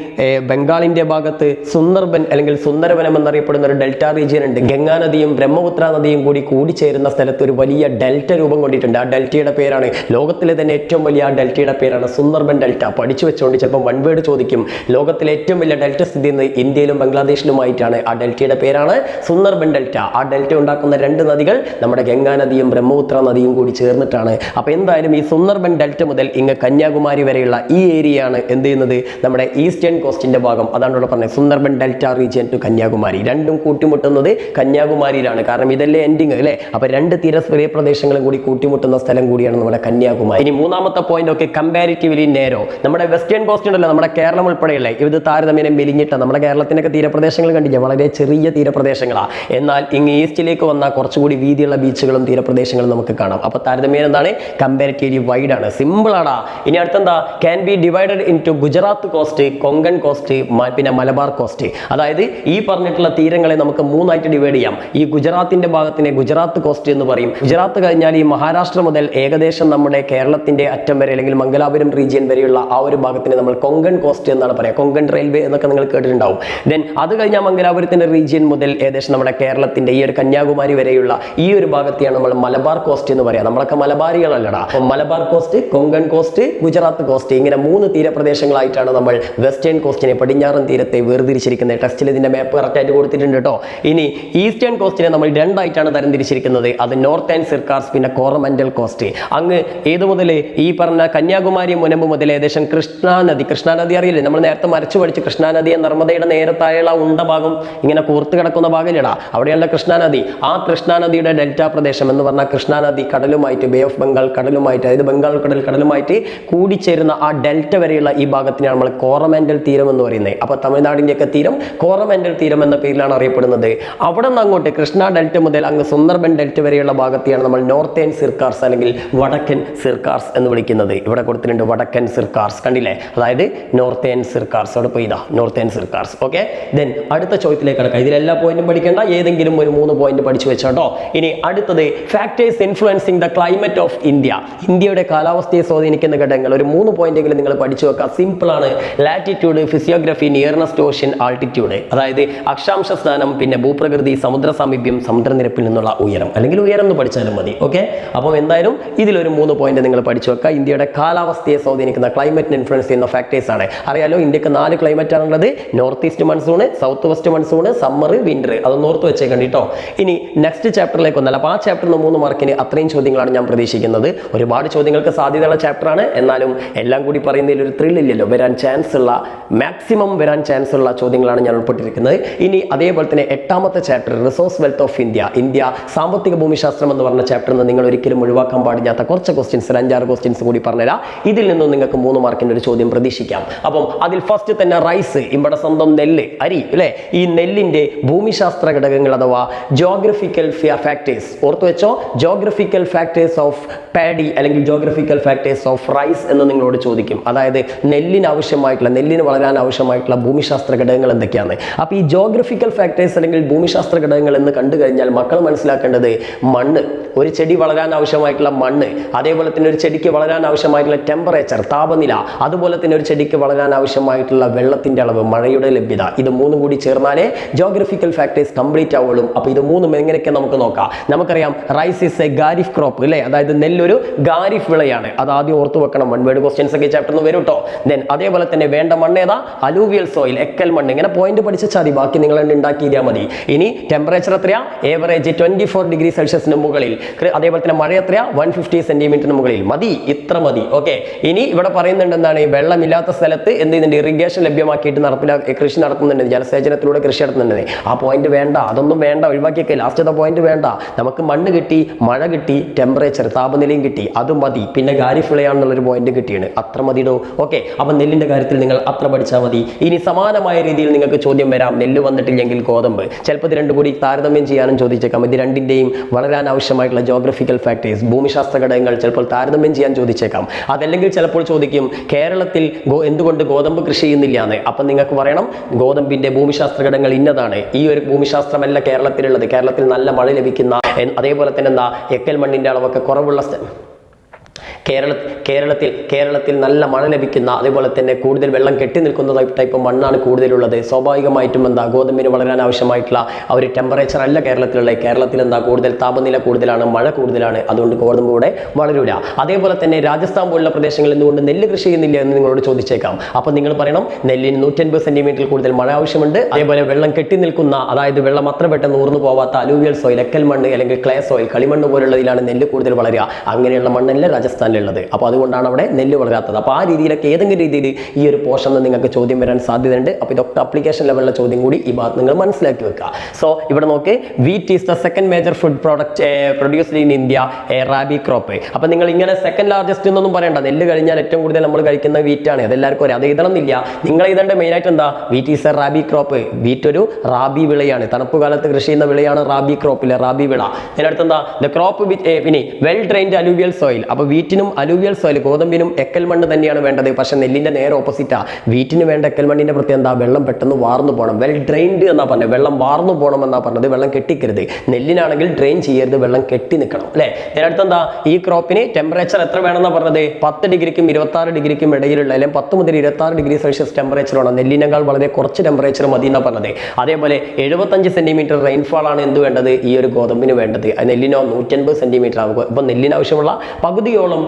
ബംഗാളിന്റെ ഭാഗത്ത് സുന്ദർബൻ അല്ലെങ്കിൽ സുന്ദരവനം എന്നറിയപ്പെടുന്ന ഒരു ഡെൽറ്റ റീജിയൻ ഉണ്ട്. ഗംഗാ നദിയും ബ്രഹ്മപുത്ര നദിയും കൂടി ചേരുന്ന സ്ഥലത്ത് ഒരു വലിയ ഡെൽറ്റ രൂപം കൊണ്ടിട്ടുണ്ട്. ആ ഡെൽറ്റയുടെ പേരാണ്, ലോകത്തിലെ തന്നെ ഏറ്റവും വലിയ ആ ഡെൽറ്റയുടെ പേരാണ് സുന്ദർബൻ ഡെൽറ്റ. പഠിച്ചു വെച്ചുകൊണ്ട് ചിലപ്പോൾ 1 വേർഡ് ചോദിക്കും. ലോകത്തിലെ ഏറ്റവും വലിയ ഡെൽറ്റ സ്ഥിതി ചെയ്യുന്നത് ഇന്ത്യയിലും ബംഗ്ലാദേശിലുമായിട്ടാണ്. ആ ഡെൽറ്റയുടെ പേരാണ് സുന്ദർബൻ ഡെൽറ്റ. ആ ഡെൽറ്റ ഉണ്ടാക്കുന്ന 2 നദികൾ നമ്മുടെ ഗംഗാ നദിയും ബ്രഹ്മപുത്ര നദിയും കൂടി ചേർന്നിട്ടാണ്. അപ്പൊ എന്തായാലും ഈ സുന്ദർബൻ ഡെൽറ്റ മുതൽ ഇങ്ങ് കന്യാകുമാരി വരെയുള്ള ഈ ഏരിയയാണ് എന്ത് ചെയ്യുന്നത്, നമ്മുടെ ഈസ്റ്റേൺ കോസ്റ്റിന്റെ ഭാഗം. അതാണ് ഇവിടെ പറഞ്ഞത്, Sundarban delta region to Kanyakumari. രണ്ടും കൂട്ടിമുട്ടുന്നത് കന്യാകുമാരിയിലാണ്. കാരണം ഇതല്ലേ എൻഡിങ് അല്ലേ. അപ്പൊ 2 തീരപ്രദേശങ്ങളും കൂടി കൂട്ടിമുട്ടുന്ന സ്ഥലം കൂടിയാണ് നമ്മുടെ കന്യാകുമാരി. ഇനി 3ാമത്തെ പോയിന്റ് ഒക്കെ കമ്പാരിറ്റീവ്ലി നേരോ. നമ്മുടെ വെസ്റ്റേൺ കോസ്റ്റ് ഉണ്ടല്ലോ നമ്മുടെ കേരളം ഉൾപ്പെടെയുള്ള ഇത് താരതമ്യേന മെലിഞ്ഞിട്ട നമ്മുടെ കേരളത്തിനൊക്കെ തീരപ്രദേശങ്ങൾ കണ്ടില്ലേ, വളരെ ചെറിയ തീരപ്രദേശങ്ങളാണ്. എന്നാൽ ഇങ്ങ് ഈസ്റ്റിലേക്ക് വന്നാൽ കുറച്ചുകൂടി വീതിയുള്ള ബീച്ചുകളും തീരപ്രദേശങ്ങളും നമുക്ക് കാണാം. അപ്പോൾ താരതമ്യേന എന്താണ്, കമ്പാരിറ്റീവ്ലി വൈഡ് ആണ്, സിമ്പിൾ ആടാ. ഇനി അടുത്തെന്താ, can be divided into Gujarat coast, Konkan coast, പിന്നെ മലബാർ കോസ്റ്റ്. അതായത് ഈ പറഞ്ഞിട്ടുള്ള തീരങ്ങളെ നമുക്ക് മൂന്നായിട്ട് ഡിവൈഡ് ചെയ്യാം. ഈ ഗുജറാത്തിന്റെ ഭാഗത്തിനെ ഗുജറാത്ത് കോസ്റ്റ് എന്ന് പറയും. ഗുജറാത്ത് കഴിഞ്ഞാൽ ഈ മഹാരാഷ്ട്ര മുതൽ ഏകദേശം നമ്മുടെ കേരളത്തിന്റെ അറ്റം വരെ അല്ലെങ്കിൽ മംഗലാപുരം റീജിയൻ വരെയുള്ള ആ ഒരു ഭാഗത്തിന് നമ്മൾ കൊങ്കൺ കോസ്റ്റ് എന്നാണ് പറയുക. കൊങ്കൺ റെയിൽവേ എന്നൊക്കെ നിങ്ങൾ കേട്ടിട്ടുണ്ടാവും. ദെൻ അത് കഴിഞ്ഞാൽ മംഗലാപുരത്തിന്റെ റീജിയൻ മുതൽ ഏകദേശം നമ്മുടെ കേരളത്തിന്റെ ഈ ഒരു കന്യാകുമാരി വരെയുള്ള ഈ ഒരു ഭാഗത്തെയാണ് നമ്മൾ മലബാർ കോസ്റ്റ് എന്ന് പറയാം. നമ്മളൊക്കെ മലബാരികളല്ലടാ. അപ്പം Malabar cost, Konkan cost, Gujarat cost, ഇങ്ങനെ 3 തീരപ്രദേശങ്ങളായിട്ടാണ് നമ്മൾ വെസ്റ്റേൺ കോസ്റ്റിനെ, പടിഞ്ഞാറൻ തീരത്തെ വേർതിരിച്ചിരിക്കുന്നത്. ടെസ്റ്റിൽ ഇതിന്റെ മാപ്പ് കറക്റ്റായിട്ട് കൊടുത്തിട്ടുണ്ട് കേട്ടോ. ഇനി ഈസ്റ്റേൺ കോസ്റ്റിനെ നമ്മൾ 2 ആയിട്ടാണ് തരംതിരിച്ചിരിക്കുന്നത്. അത് നോർത്തേൺ സിർക്കാർസ്, പിന്നെ കോറമന്റൽ കോസ്റ്റ്. അങ്ങ് ഏത് മുതൽ ഈ പറഞ്ഞ കന്യാകുമാരി മുനമ്പ് മുതൽ ഏകദേശം കൃഷ്ണാനദി അറിയില്ലേ, നമ്മൾ നേരത്തെ മരച്ചു പഠിച്ച് കൃഷ്ണാനദിയെ നർമ്മദയുടെ നേരത്തായുള്ള ഉണ്ട ഭാഗം ഇങ്ങനെ കൂർത്ത് കിടക്കുന്ന ഭാഗമില്ലടാ, അവിടെയുള്ള കൃഷ്ണാനദി. ആ കൃഷ്ണാനദിയുടെ ഡെൽറ്റ പ്രദേശം എന്ന് പറഞ്ഞാൽ കൃഷ്ണാനദി കടലുമായിട്ട്, ബേ ഓഫ് ബംഗാൾ കടലുമായിട്ട്, അതായത് ബംഗാൾ കടലുമായിട്ട് കൂടിച്ചേരുന്ന ആ ഡെൽറ്റ വരെയുള്ള ഈ ഭാഗത്തിനാണ് നമ്മൾ കോറമന്റൽ തീരം എന്ന് പറയുന്നത്. അപ്പോൾ തമിഴ്നാടിൻ്റെയൊക്കെ തീരം കോറമന്റൽ തീരം എന്ന പേരിലാണ് അറിയപ്പെടുന്നത്. അവിടെ നിന്ന് അങ്ങോട്ട് കൃഷ്ണ ഡെൽറ്റ മുതൽ അങ്ങ് സുന്ദർബൻ ഡെൽറ്റ വരെയുള്ള ഭാഗത്തെയാണ് നമ്മൾ നോർത്തേൺ സിർക്കാർസ് അല്ലെങ്കിൽ വടക്കൻ സിർക്കാർസ് എന്ന് വിളിക്കുന്നത്. ഇവിടെ കൊടുത്തിട്ടുണ്ട് വടക്കൻ സിർക്കാർസ്, കണ്ടില്ലേ, അതായത് നോർത്തേൺ സിർക്കാർസ്. അവിടെ പോയി ഇതാ നോർത്തേൺ സിർക്കാർസ്. ഓക്കെ, ദെൻ അടുത്ത ചോദ്യത്തിലേക്ക് കിടക്കാം. ഇതിലെല്ലാ പോയിന്റും പഠിക്കേണ്ട, ഏതെങ്കിലും ഒരു 3 പോയിന്റ് പഠിച്ചു വെച്ചോട്ടോ. ഇനി അടുത്തത് factors influencing the climate of India. ഇന്ത്യയുടെ കാലാവസ്ഥയെ സ്വാധീനിക്കുന്ന ഘടകങ്ങൾ ഒരു 3 പോയിന്റെങ്കിലും നിങ്ങൾ പഠിച്ചു വെക്കുക. സിമ്പിൾ ആണ്. Latitude, physiography, nearness to ocean, altitude, അതായത് അക്ഷാംശ സ്ഥാനം, പിന്നെ ഭൂപ്രകൃതി, സമുദ്ര സാമീപ്യം, സമുദ്രനിരപ്പിൽ നിന്നുള്ള ഉയരം, അല്ലെങ്കിൽ ഉയരം എന്ന് പഠിച്ചാലും മതി. ഓക്കെ, അപ്പം എന്തായാലും ഇതിലൊരു 3 പോയിന്റ് നിങ്ങൾ പഠിച്ചു വെക്കുക. ഇന്ത്യയുടെ കാലാവസ്ഥയെ സ്വാധീനിക്കുന്ന, ക്ലൈമറ്റിനെ ഇൻഫ്ലുവൻസ് ചെയ്യുന്ന ഫാക്ടേഴ്സ് ആണ്. അറിയാലോ, ഇന്ത്യക്ക് 4 ക്ലൈമറ്റ് ആണുള്ളത്. North east monsoon, south west monsoon, summer, winter. അതൊന്ന് ഓർത്ത് വെച്ചേക്കണ്ട കേട്ടോ. ഇനി നെക്സ്റ്റ് ചാപ്റ്ററിലേക്ക് വന്നാൽ, അപ്പോൾ ആ ചാപ്റ്ററിന് 3 മാർക്കിന് അത്രയും ചോദ്യങ്ങളാണ് ഞാൻ പ്രതീക്ഷിക്കുന്നത്. ഒരുപാട് ചോദ്യങ്ങൾക്ക് സാധ്യതയുള്ള ചാപ്റ്ററാണ്. എന്നാലും എല്ലാം കൂടി പറയുന്നതിൽ ഒരു ത്രിൽ ഇല്ലല്ലോ. മാക്സിമം വരാൻ ചാൻസ് ഉള്ള ചോദ്യങ്ങളാണ് ഞാൻ ഉൾപ്പെട്ടിരിക്കുന്നത്. ഇനി അതേപോലെ തന്നെ 8ാമത്തെ chapter resource wealth of India സാമ്പത്തിക ഭൂമിശാസ്ത്രം എന്ന് പറഞ്ഞ ചാപ്റ്ററിൽ നിന്ന് നിങ്ങൾ ഒരിക്കലും ഒഴിവാക്കാൻ പാടില്ലാത്ത കുറച്ച് ക്വസ്റ്റ്യൻസ്, 5-6 ക്വസ്റ്റ്യൻസ് കൂടി പറഞ്ഞുതരാം. ഇതിൽ നിന്നും നിങ്ങൾക്ക് 3 മാർക്കിന്റെ ഒരു ചോദ്യം പ്രതീക്ഷിക്കാം. അപ്പം അതിൽ ഫസ്റ്റ് തന്നെ റൈസ്, ഇവിടെ സ്വന്തം നെല്ല്, അരി അല്ലേ, ഈ നെല്ലിന്റെ ഭൂമിശാസ്ത്ര ഘടകങ്ങൾ അഥവാ ജോഗ്രഫിക്കൽ ഫാക്ടേഴ്സ് ഓർത്തു വെച്ചോ. ജോഗ്രഫിക്കൽ ഫാക്ടേഴ്സ് ഓഫ് പാഡി അല്ലെങ്കിൽ ജോഗ്രഫിക്കൽ ഫാക്ടേഴ്സ് ഓഫ് റൈസ് എന്ന് നിങ്ങളോട് ചോദിക്കും. അതായത് നെല്ലിന് വളരാൻ ആവശ്യമായിട്ടുള്ള ഭൂമിശാസ്ത്ര ഘടകങ്ങൾ എന്തൊക്കെയാണ്. അപ്പോൾ ഈ ജോഗ്രഫിക്കൽ ഫാക്ടേഴ്സ് അല്ലെങ്കിൽ ഭൂമിശാസ്ത്ര ഘടകങ്ങൾ എന്ന് കണ്ടു കഴിഞ്ഞാൽ മക്കൾ മനസ്സിലാക്കേണ്ടത് മണ്ണ്, ഒരു ചെടി വളരാൻ ആവശ്യമായിട്ടുള്ള മണ്ണ്, അതേപോലെ തന്നെ ഒരു ചെടിക്ക് വളരാൻ ആവശ്യമായിട്ടുള്ള ടെമ്പറേച്ചർ, താപനില, അതുപോലെ തന്നെ ഒരു ചെടിക്ക് വളരാൻ ആവശ്യമായിട്ടുള്ള വെള്ളത്തിന്റെ അളവ്, മഴയുടെ ലഭ്യത, ഇത് 3 കൂടി ചേർന്നാലേ ജോഗ്രഫിക്കൽ ഫാക്ടേഴ്സ് കംപ്ലീറ്റ് ആവുള്ളൂ. അപ്പോൾ ഇത് 3 എങ്ങനെയൊക്കെ നമുക്ക് നോക്കാം. നമുക്കറിയാം rice is a kharif crop അല്ലേ, അതായത് നെല്ലൊരു ഖാരിഫ് വിളയാണ്. അത് ആദ്യം ഓർത്തു വെക്കണം. 1 വേർഡ് ക്വസ്റ്റ്യൻസ് ഒക്കെ ചാപ്റ്ററിൽ വരും കേട്ടോ. ദെൻ അതേപോലെ തന്നെ വേണ്ട മണ്ണ് ഏതാ, അലൂവിയൽ സോയിൽ, എക്കൽ മണ്ണ്. ഇങ്ങനെ പോയിന്റ് പഠിച്ചാൽ മതി, ബാക്കി നിങ്ങൾ ഉണ്ടാക്കിയാൽ മതി. ഇനി ടെമ്പറേച്ചർ എത്രയാ, ഏവറേജ് 24 ഡിഗ്രി സെൽഷ്യസിന് മുകളിൽ. അതേപോലെ തന്നെ മഴ എത്രയാ, 150 സെന്റിമീറ്ററിന് മുകളിൽ. മതി, ഇത്ര മതി. ഓക്കെ, ഇനി ഇവിടെ പറയുന്നുണ്ട് എന്താണ്, വെള്ളമില്ലാത്ത സ്ഥലത്ത് എന്ത് ചെയ്യുന്നുണ്ട്, ഇറിഗേഷൻ ലഭ്യമാക്കിയിട്ട് കൃഷി നടത്തുന്നുണ്ട്, ജലസേചനത്തിലൂടെ കൃഷി നടത്തുന്നുണ്ട്. ആ പോയിന്റ് വേണ്ട, അതൊന്നും വേണ്ട, ഒഴിവാക്കിയൊക്കെ. ലാസ്റ്റത്തെ പോയിന്റ് വേണ്ട. നമുക്ക് മണ്ണ് കിട്ടി, മഴ കിട്ടി, ടെമ്പറേച്ചർ താപനിലയും കിട്ടി, അത് മതി. പിന്നെ ഖാരിഫ് വിളയാണെന്നുള്ളൊരു പോയിന്റ് കിട്ടിയാണ്, അത്ര മതിയിടോ. ഓക്കെ, അപ്പം നെല്ലിന്റെ കാര്യത്തിൽ നിങ്ങൾ അത്ര പഠിച്ചാൽ മതി. ഇനി സമാനമായ രീതിയിൽ നിങ്ങൾക്ക് ചോദ്യം വരാം, നെല്ല് വന്നിട്ടില്ലെങ്കിൽ ഗോതമ്പ്. ചിലപ്പോൾ ഇത് 2 കൂടി താരതമ്യം ചെയ്യാനും ചോദിച്ചേക്കാം. ഇത് 2ന്റെയും വളരാൻ ആവശ്യമായിട്ടുള്ള ജോഗ്രഫിക്കൽ ഫാക്ടേഴ്സ്, ഭൂമിശാസ്ത്ര ഘടകങ്ങൾ ചിലപ്പോൾ താരതമ്യം ചെയ്യാൻ ചോദിച്ചേക്കാം. അതല്ലെങ്കിൽ ചിലപ്പോൾ ചോദിക്കും കേരളത്തിൽ എന്തുകൊണ്ട് ഗോതമ്പ് കൃഷി ചെയ്യുന്നില്ല എന്ന്. അപ്പം നിങ്ങൾക്ക് പറയണം ഗോതമ്പിന്റെ ഭൂമിശാസ്ത്ര ഘടകങ്ങൾ ഇന്നതാണ്. ഈ ഒരു ഭൂമിശാസ്ത്രമല്ല കേരളത്തിലുള്ളത്. കേരളത്തിൽ നല്ല മഴ ലഭിക്കുന്ന, അതേപോലെ തന്നെ എക്കൽ മണ്ണിന്റെ അളവൊക്കെ കുറവുള്ള കേരളത്തിൽ നല്ല മഴ ലഭിക്കുന്ന, അതേപോലെ തന്നെ കൂടുതൽ വെള്ളം കെട്ടി നിൽക്കുന്ന ടൈപ്പ് മണ്ണാണ് കൂടുതലുള്ളത്. സ്വാഭാവികമായിട്ടും ഗോതമ്പിന് വളരാൻ ആവശ്യമായിട്ടുള്ള ആ ഒരു ടെമ്പറേച്ചർ അല്ല കേരളത്തിലുള്ള. കേരളത്തിൽ കൂടുതൽ താപനില കൂടുതലാണ്, മഴ കൂടുതലാണ്. അതുകൊണ്ട് ഗോതമ്പ് ഇവിടെ വളരൂല. അതേപോലെ തന്നെ രാജസ്ഥാൻ പോലുള്ള പ്രദേശങ്ങളിൽ നിന്നുകൊണ്ട് നെല്ല് കൃഷി ചെയ്യുന്നില്ല എന്ന് നിങ്ങളോട് ചോദിച്ചേക്കാം. അപ്പോൾ നിങ്ങൾ പറയണം നെല്ലിന് 150 സെന്റിമീറ്ററിൽ കൂടുതൽ മഴ ആവശ്യമുണ്ട്. അതേപോലെ വെള്ളം കെട്ടി നിൽക്കുന്ന, അതായത് വെള്ളം അത്ര പെട്ടെന്ന് ഊർന്നു പോവാത്ത അലൂവിയൽ സോയിൽ, എക്കൽ മണ്ണ് അല്ലെങ്കിൽ ക്ലേ സോയിൽ, കളിമണ്ണ് പോലുള്ളതിലാണ് നെല്ല് കൂടുതൽ വളരുക. അങ്ങനെയുള്ള മണ്ണല്ല രാജസ്ഥാൻ രാജസ്ഥാനിലുള്ളത്. അപ്പോൾ അതുകൊണ്ടാണ് അവിടെ നെല്ല് വളരാത്തത്. അപ്പോൾ ആ രീതിയിലൊക്കെ ഏതെങ്കിലും രീതിയിൽ ഈ ഒരു പോർഷൻ നിങ്ങൾക്ക് ചോദ്യം വരാൻ സാധ്യതയുണ്ട്. അപ്പോൾ ഇതൊക്കെ അപ്ലിക്കേഷൻ ലെവലിലെ ചോദ്യം കൂടി ഈ ഭാഗത്ത് നിങ്ങൾ മനസ്സിലാക്കി വെക്കുക. സോ ഇവിടെ നോക്ക്, wheat is the second major food product produced in India, rabi crop. അപ്പോൾ നിങ്ങൾ ഇങ്ങനെ സെക്കൻഡ് ലാർജസ്റ്റ് എന്നൊന്നും പറയണ്ട. നെല്ല് കഴിഞ്ഞാൽ ഏറ്റവും കൂടുതൽ നമ്മൾ കഴിക്കുന്ന വീറ്റാണ്. അതെല്ലാവർക്കും അറിയാം. അത് എഴുതണമെന്നില്ല. നിങ്ങൾ എഴുതേണ്ട മെയിനായിട്ട് എന്താ, wheat is A rabi crop. Wheat ഒരു റാബി വിളയാണ്. തണുപ്പ് കാലത്ത് കൃഷി ചെയ്യുന്ന വിളയാണ് റാബി ക്രോപ്പിലെ റാബി വിള. ഇതിനടുത്ത് എന്താ, ദ ക്രോപ്പ് പിന്നെ വെൽ ഡ്രെയിൻഡ് അലൂവിയൽ സോയിൽ. അപ്പോൾ വീറ്റിനും അലൂവിയൽ സോയിൽ, ഗോതമ്പിനും എക്കൽ മണ്ണ് തന്നെയാണ് വേണ്ടത്. പക്ഷെ നെല്ലിന്റെ നേരെ ഓപ്പോസിറ്റാ. വീറ്റിന് വേണ്ട എക്കൽ മണ്ണിന്റെ പ്രത്യേകത എന്താ, വെള്ളം പെട്ടെന്ന് വാർന്നു പോകണം. വെൽ ഡ്രെയിൻഡ് എന്നാ പറഞ്ഞത്, വെള്ളം വാർന്നു പോകണം എന്നാ പറഞ്ഞത്. വെള്ളം കെട്ടിക്കരുത്. നെല്ലിനാണെങ്കിൽ ഡ്രെയിൻ ചെയ്യരുത്, വെള്ളം കെട്ടി നിൽക്കണം അല്ലേ. ഇതിനടുത്ത് എന്താ, ഈ ക്രോപ്പിന് ടെമ്പറേച്ചർ എത്ര വേണമെന്നാ പറഞ്ഞത്, 10 ഡിഗ്രിക്കും 26 ഡിഗ്രിക്കും ഇടയിലുള്ള, അല്ലെങ്കിൽ 10 മുതൽ 26 ഡിഗ്രി സെൽഷ്യസ് ടെമ്പറേച്ചർ വേണം. നെല്ലിനേക്കാൾ വളരെ കുറച്ച് ടെമ്പറേച്ചർ മതി എന്നാ പറഞ്ഞത്. അതേപോലെ 75 സെന്റിമീറ്റർ റെയിൻഫാൾ ആണ് എന്ത് വേണ്ടത്, ഈ ഒരു ഗോതമ്പിന് വേണ്ടത്. നെല്ലിനോ 150 സെന്റിമീറ്റർ ആകും. ഇപ്പം നെല്ലിന് ആവശ്യമുള്ള പകുതിയോളം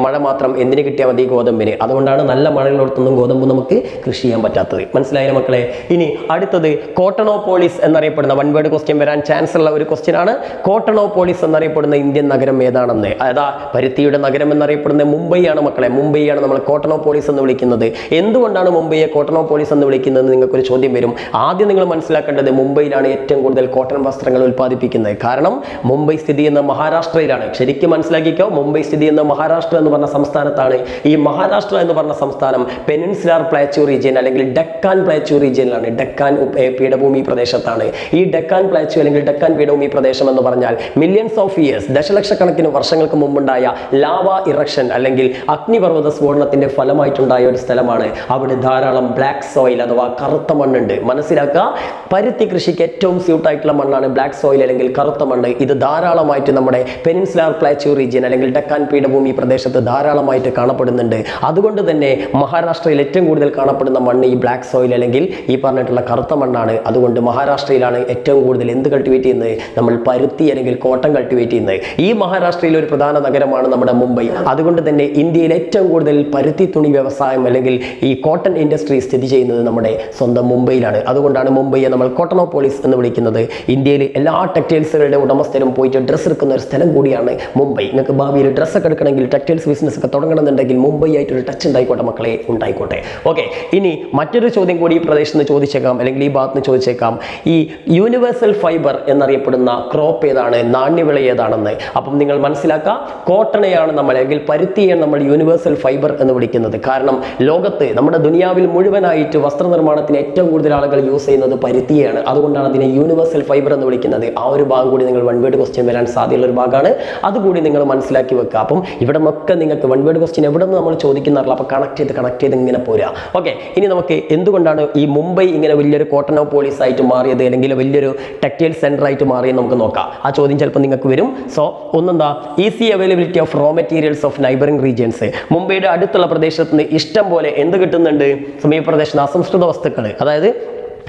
മഴ മാത്രം എന്തിന് കിട്ടിയാൽ മതി, ഗോതമ്പിന്. അതുകൊണ്ടാണ് നല്ല മഴകളോടത്തൊന്നും ഗോതമ്പ് നമുക്ക് കൃഷി ചെയ്യാൻ പറ്റാത്തത്. മനസ്സിലായില്ല മക്കളെ? ഇനി അടുത്തത് കോട്ടണോപോളിസ് എന്നറിയപ്പെടുന്ന, വൺ വേർഡ് ക്വസ്റ്റ്യൻ വരാൻ ചാൻസ് ഉള്ള ഒരു ക്വസ്റ്റ്യൻ ആണ്. കോട്ടണോപോളിസ് എന്നറിയപ്പെടുന്ന ഇന്ത്യൻ നഗരം ഏതാണെന്ന്. അതാ പരുത്തിയുടെ നഗരം എന്നറിയപ്പെടുന്ന മുംബൈ ആണ് മക്കളെ. മുംബൈയാണ് നമ്മൾ കോട്ടണോപോളിസ് എന്ന് വിളിക്കുന്നത്. എന്തുകൊണ്ടാണ് മുംബൈയെ കോട്ടണോപോളിസ് എന്ന് വിളിക്കുന്നത് നിങ്ങൾക്കൊരു ചോദ്യം വരും. ആദ്യം നിങ്ങൾ മനസ്സിലാക്കേണ്ടത്, മുംബൈയിലാണ് ഏറ്റവും കൂടുതൽ കോട്ടൺ വസ്ത്രങ്ങൾ ഉൽപ്പാദിപ്പിക്കുന്നത്. കാരണം മുംബൈ സ്ഥിതി ചെയ്യുന്ന മഹാരാഷ്ട്രയിലാണ്. ശരിക്കും മനസ്സിലാക്കിക്കോ, മുംബൈ സ്ഥിതി ചെയ്യുന്ന മഹാരാഷ്ട്ര എന്ന് പറഞ്ഞ സംസ്ഥാനത്താണ്. ഈ മഹാരാഷ്ട്ര എന്ന് പറഞ്ഞ സംസ്ഥാനം പെനിൻസുലാർ പ്ലാറ്റ്യൂ റീജിയൻ അല്ലെങ്കിൽ ഡെക്കാൻ പ്ലാറ്റ്യൂ റീജിയനിലാണ്. ഡെക്കാൻ പീഠഭൂമി പ്രദേശത്താണ്. ഈ ഡെക്കാൻ പ്ലാറ്റ്യൂ അല്ലെങ്കിൽ ഡെക്കാൻ പീഠഭൂമി പ്രദേശം എന്ന് പറഞ്ഞാൽ മില്യൺസ് ഓഫ് ഇയേഴ്സ്, ദശലക്ഷക്കണക്കിന് വർഷങ്ങൾക്ക് മുമ്പുണ്ടായ ലാവ ഇറക്ഷൻ അല്ലെങ്കിൽ അഗ്നിപർവ്വത സ്ഫോടനത്തിന്റെ ഫലമായിട്ടുണ്ടായ ഒരു സ്ഥലമാണ്. അവിടെ ധാരാളം ബ്ലാക്ക് സോയിൽ അഥവാ കറുത്ത മണ്ണുണ്ട്. മനസ്സിലാക്കുക, പരുത്തി കൃഷിക്ക് ഏറ്റവും സ്യൂട്ടായിട്ടുള്ള മണ്ണാണ് ബ്ലാക്ക് സോയിൽ അല്ലെങ്കിൽ കറുത്ത മണ്ണ്. ഇത് ധാരാളമായിട്ട് നമ്മുടെ പെനിൻസുലാർ പ്ലാറ്റ്യൂ റീജിയൻ അല്ലെങ്കിൽ ഡെക്കാൻ പീഠഭൂമി പ്രദേശത്ത് ധാരാളമായിട്ട് കാണപ്പെടുന്നുണ്ട്. അതുകൊണ്ട് തന്നെ മഹാരാഷ്ട്രയിൽ ഏറ്റവും കൂടുതൽ കാണപ്പെടുന്ന മണ്ണ് ഈ ബ്ലാക്ക് സോയിൽ അല്ലെങ്കിൽ ഈ പറഞ്ഞിട്ടുള്ള കറുത്ത മണ്ണാണ്. അതുകൊണ്ട് മഹാരാഷ്ട്രയിലാണ് ഏറ്റവും കൂടുതൽ എന്ത് കൾട്ടിവേറ്റ് ചെയ്യുന്നത്, നമ്മൾ പരുത്തി അല്ലെങ്കിൽ കോട്ടൺ കൾട്ടിവേറ്റ് ചെയ്യുന്നത്. ഈ മഹാരാഷ്ട്രയിലെ ഒരു പ്രധാന നഗരമാണ് നമ്മുടെ മുംബൈ. അതുകൊണ്ട് തന്നെ ഇന്ത്യയിൽ ഏറ്റവും കൂടുതൽ പരുത്തി തുണി വ്യവസായം അല്ലെങ്കിൽ ഈ കോട്ടൺ ഇൻഡസ്ട്രി സ്ഥിതി ചെയ്യുന്നത് നമ്മുടെ സ്വന്തം മുംബൈയിലാണ്. അതുകൊണ്ടാണ് മുംബൈയെ നമ്മൾ കോട്ടണോപോളിസ് എന്ന് വിളിക്കുന്നത്. ഇന്ത്യയിൽ എല്ലാ ടെക്സ്റ്റൈൽസുകളുടെ ഉടമസ്ഥരും പോയിട്ട് ഡ്രസ്സ് എടുക്കുന്ന ഒരു സ്ഥലം കൂടിയാണ് മുംബൈ. നിങ്ങൾക്ക് ഭാവിയിൽ ഡ്രസ്സൊക്കെ എടുക്കണമെങ്കിൽ, ടെക്സ്റ്റൈൽസ് ബിസിനസ് ഒക്കെ തുടങ്ങണമെന്നുണ്ടെങ്കിൽ മുംബൈ ആയിട്ടൊരു ടച്ച് ഉണ്ടായിക്കോട്ടെ മക്കളെ, ഉണ്ടായിക്കോട്ടെ. ഓക്കെ, ഇനി മറ്റൊരു ചോദ്യം കൂടി ഈ പ്രദേശത്ത് നിന്ന് ചോദിച്ചേക്കാം അല്ലെങ്കിൽ ഈ ഭാഗത്ത് നിന്ന് ചോദിച്ചേക്കാം. ഈ യൂണിവേഴ്സൽ ഫൈബർ എന്നറിയപ്പെടുന്ന ക്രോപ്പ് ഏതാണ്, നാണ്യവിള ഏതാണെന്ന്. അപ്പം നിങ്ങൾ മനസ്സിലാക്കുക, കോട്ടണയാണ് നമ്മൾ അല്ലെങ്കിൽ പരുത്തിയാണ് നമ്മൾ യൂണിവേഴ്സൽ ഫൈബർ എന്ന് വിളിക്കുന്നത്. കാരണം ലോകത്ത് നമ്മുടെ ദുനിയാവിൽ മുഴുവനായിട്ട് വസ്ത്രനിർമ്മാണത്തിന് ഏറ്റവും കൂടുതൽ ആളുകൾ യൂസ് ചെയ്യുന്നത് പരുത്തിയാണ്. അതുകൊണ്ടാണ് അതിനെ യൂണിവേഴ്സൽ ഫൈബർ എന്ന് വിളിക്കുന്നത്. ആ ഒരു ഭാഗം കൂടി നിങ്ങൾ വൺ വേർഡ് ക്വസ്റ്റ്യൻ വരാൻ സാധ്യതയുള്ള ഒരു ഭാഗമാണ്. അതുകൂടി നിങ്ങൾ മനസ്സിലാക്കി വെക്കുക. അപ്പം ഇവിടെ നിന്നൊക്കെ നിങ്ങൾക്ക് വൺ വേർഡ് ക്വസ്റ്റ്യൻ എവിടെ നിന്ന് നമ്മൾ ചോദിക്കുന്നില്ല. അപ്പോൾ കണക്ട് ചെയ്ത് ഇങ്ങനെ പോരാ. ഓക്കെ, ഇനി നമുക്ക് എന്തുകൊണ്ടാണ് ഈ മുംബൈ ഇങ്ങനെ വലിയൊരു കോട്ടണോപോളിസ് ആയിട്ട് മാറിയത് അല്ലെങ്കിൽ വലിയൊരു ടെക്സ്റ്റൈൽ സെന്റർ ആയിട്ട് മാറിയെന്ന് നമുക്ക് നോക്കാം. ആ ചോദ്യം ചിലപ്പോൾ നിങ്ങൾക്ക് വരും. സോ ഒന്നെന്താ, easy availability of raw materials of neighbouring regions. മുംബൈയുടെ അടുത്തുള്ള പ്രദേശത്ത് നിന്ന് ഇഷ്ടം പോലെ എന്ത് കിട്ടുന്നുണ്ട്, സമീപ പ്രദേശത്ത് അസംസ്കൃത വസ്തുക്കൾ, അതായത്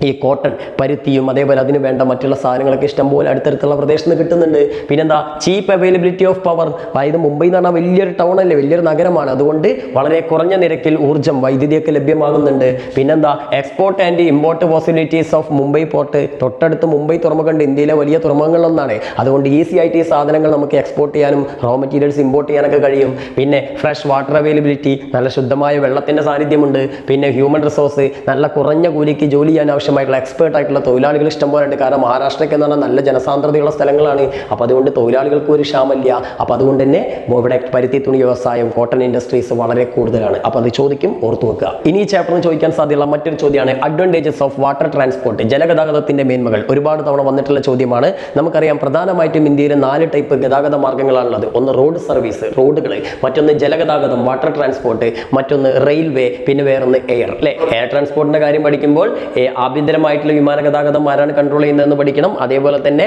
ഈ കോട്ടൺ, പരുത്തിയും അതേപോലെ അതിന് വേണ്ട മറ്റുള്ള സാധനങ്ങളൊക്കെ ഇഷ്ടംപോലെ അടുത്തടുത്തുള്ള പ്രദേശത്ത് നിന്ന് കിട്ടുന്നുണ്ട്. പിന്നെന്താ, ചീപ്പ് അവൈലബിലിറ്റി ഓഫ് പവർ. അതായത് മുംബൈ എന്ന് പറഞ്ഞാൽ വലിയൊരു ടൗൺ അല്ലേ, വലിയൊരു നഗരമാണ്. അതുകൊണ്ട് വളരെ കുറഞ്ഞ നിരക്കിൽ ഊർജ്ജം, വൈദ്യുതിയൊക്കെ ലഭ്യമാകുന്നുണ്ട്. പിന്നെന്താ, export and import possibilities of Mumbai port. തൊട്ടടുത്ത് മുംബൈ തുറമുഖമുണ്ട്, ഇന്ത്യയിലെ വലിയ തുറമുഖങ്ങളിലൊന്നാണ്. അതുകൊണ്ട് ഈസി ആയിട്ട് ഈ സാധനങ്ങൾ നമുക്ക് എക്സ്പോർട്ട് ചെയ്യാനും റോ മെറ്റീരിയൽസ് ഇമ്പോർട്ട് ചെയ്യാനൊക്കെ കഴിയും. പിന്നെ ഫ്രഷ് വാട്ടർ അവൈലബിലിറ്റി, നല്ല ശുദ്ധമായ വെള്ളത്തിൻ്റെ സാന്നിധ്യമുണ്ട്. പിന്നെ ഹ്യൂമൻ റിസോഴ്സ്, നല്ല കുറഞ്ഞ കൂലിക്ക് ജോലി ചെയ്യാൻ ആവശ്യമായിട്ടുള്ള എക്സ്പേർട്ട് ആയിട്ടുള്ള തൊഴിലാളികൾ ഇഷ്ടംപോലെ ഉണ്ട്. കാരണം മഹാരാഷ്ട്രയ്ക്ക് എന്ന് പറഞ്ഞാൽ നല്ല ജനസാന്ദ്രതയുള്ള സ്ഥലങ്ങളാണ്. അപ്പോൾ അതുകൊണ്ട് തൊഴിലാളികൾക്ക് ഒരു ക്ഷാമമില്ല. അപ്പോൾ അതുകൊണ്ട് തന്നെ ഇവിടെ പരുത്തി തുണി വ്യവസായം, കോട്ടൺ ഇൻഡസ്ട്രീസ് വളരെ കൂടുതലാണ്. അപ്പോൾ അത് ചോദിക്കും, ഓർത്തു വെക്കുക. ഇനി ഈ ചാപ്റ്ററിന് ചോദിക്കാൻ സാധ്യതയുള്ള മറ്റൊരു ചോദ്യമാണ് അഡ്വാൻറ്റേജസ് ഓഫ് വാട്ടർ ട്രാൻസ്പോർട്ട്, ജലഗതാഗതത്തിന്റെ മേന്മകൾ. ഒരുപാട് തവണ വന്നിട്ടുള്ള ചോദ്യമാണ്. നമുക്കറിയാം പ്രധാനമായിട്ടും ഇന്ത്യയിൽ 4 ടൈപ്പ് ഗതാഗത മാർഗ്ഗങ്ങളാണുള്ളത്. ഒന്ന് റോഡ് സർവീസ്, റോഡുകൾ, മറ്റൊന്ന് ജലഗതാഗതം, വാട്ടർ ട്രാൻസ്പോർട്ട്, മറ്റൊന്ന് റെയിൽവേ, പിന്നെ വേറൊന്ന് എയർ അല്ലേ. എയർ ട്രാൻസ്പോർട്ടിന്റെ കാര്യം പഠിക്കുമ്പോൾ ആഭ്യന്തരമായിട്ടുള്ള വിമാന ഗതാഗതം ആരാണ് കൺട്രോൾ ചെയ്യുന്നതെന്ന് പഠിക്കണം. അതേപോലെ തന്നെ